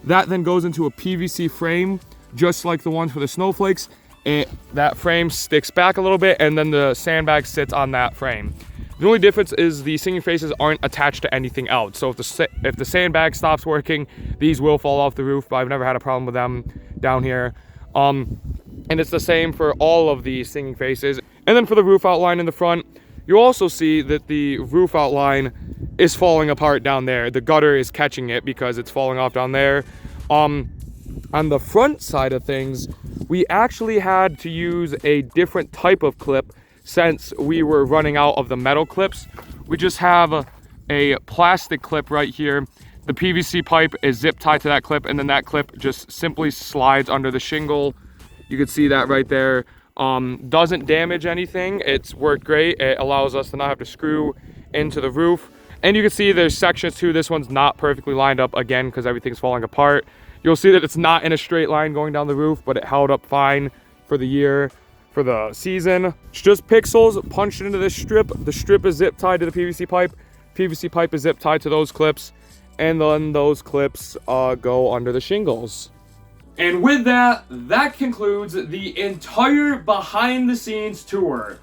That then goes into a PVC frame, just like the ones for the snowflakes. That frame sticks back a little bit, and then the sandbag sits on that frame. The only difference is the singing faces aren't attached to anything else. So if the sandbag stops working, these will fall off the roof, but I've never had a problem with them down here. And it's the same for all of the singing faces. And then for the roof outline in the front, you'll also see that the roof outline is falling apart down there. The gutter is catching it because it's falling off down there. On the front side of things, we actually had to use a different type of clip since we were running out of the metal clips. We just have a plastic clip right here The PVC pipe is zip tied to that clip, and then that clip just simply slides under the shingle. You can see that right there. Doesn't damage anything. It's worked great. It allows us to not have to screw into the roof. And you can see there's sections too. This one's not perfectly lined up again because everything's falling apart. You'll see that it's not in a straight line going down the roof, but it held up fine for the year, for the season. It's just pixels punched into this strip. The strip is zip tied to the PVC pipe. PVC pipe is zip tied to those clips. And then those clips go under the shingles. And with that, that concludes the entire behind the scenes tour.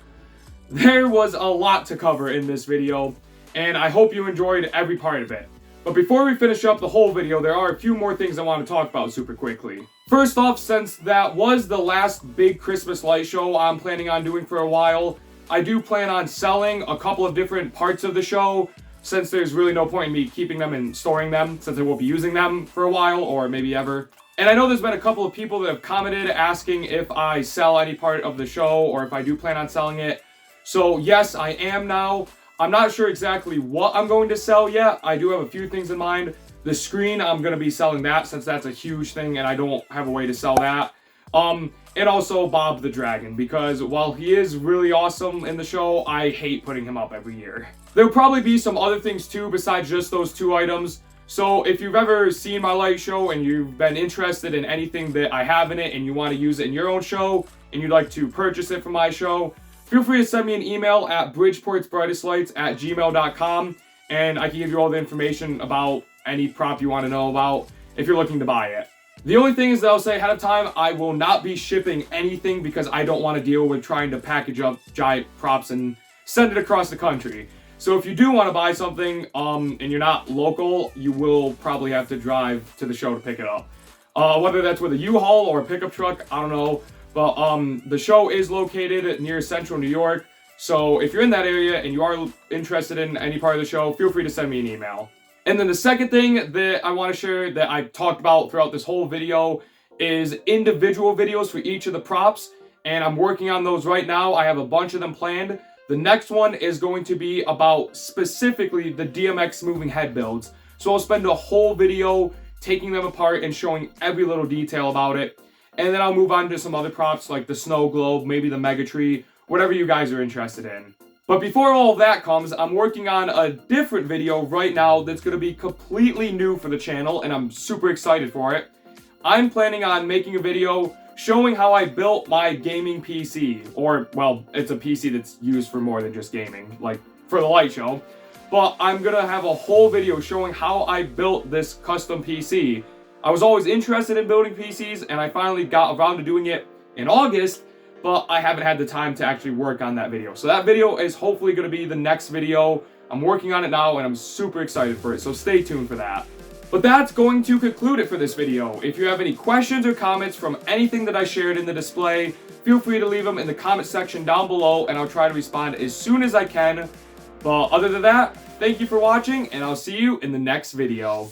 There was a lot to cover in this video, and I hope you enjoyed every part of it. But before we finish up the whole video, there are a few more things I want to talk about super quickly. First off, since that was the last big Christmas light show I'm planning on doing for a while, I do plan on selling a couple of different parts of the show, since there's really no point in me keeping them and storing them, since I won't be using them for a while, or maybe ever. And I know there's been a couple of people that have commented asking if I sell any part of the show, or if I do plan on selling it. So yes, I am now. I'm not sure exactly what I'm going to sell yet. I do have a few things in mind. The screen, I'm going to be selling that, since that's a huge thing and I don't have a way to sell that. And also Bob the Dragon, because while he is really awesome in the show, I hate putting him up every year. There'll probably be some other things too besides just those two items. So if you've ever seen my light show and you've been interested in anything that I have in it and you want to use it in your own show and you'd like to purchase it from my show, feel free to send me an email at bridgeportsbrightestlights@gmail.com, and I can give you all the information about any prop you want to know about if you're looking to buy it. The only thing is that I'll say ahead of time, I will not be shipping anything because I don't want to deal with trying to package up giant props and send it across the country. So if you do want to buy something and you're not local, you will probably have to drive to the show to pick it up. Whether that's with a U-Haul or a pickup truck, I don't know. But the show is located near Central New York. So if you're in that area and you are interested in any part of the show, feel free to send me an email. And then the second thing that I want to share that I've talked about throughout this whole video is individual videos for each of the props. And I'm working on those right now. I have a bunch of them planned. The next one is going to be about specifically the DMX moving head builds. So I'll spend a whole video taking them apart and showing every little detail about it. And then I'll move on to some other props like the snow globe, maybe the mega tree, whatever you guys are interested in. But before all of that comes, I'm working on a different video right now that's going to be completely new for the channel, and I'm super excited for it. I'm planning on making a video showing how I built my gaming PC, or, well, it's a PC that's used for more than just gaming, like for the light show. But I'm going to have a whole video showing how I built this custom PC. I was always interested in building PCs, and I finally got around to doing it in August, but I haven't had the time to actually work on that video. So that video is hopefully going to be the next video. I'm working on it now, and I'm super excited for it, so stay tuned for that. But that's going to conclude it for this video. If you have any questions or comments from anything that I shared in the display, feel free to leave them in the comment section down below, and I'll try to respond as soon as I can. But other than that, thank you for watching, and I'll see you in the next video.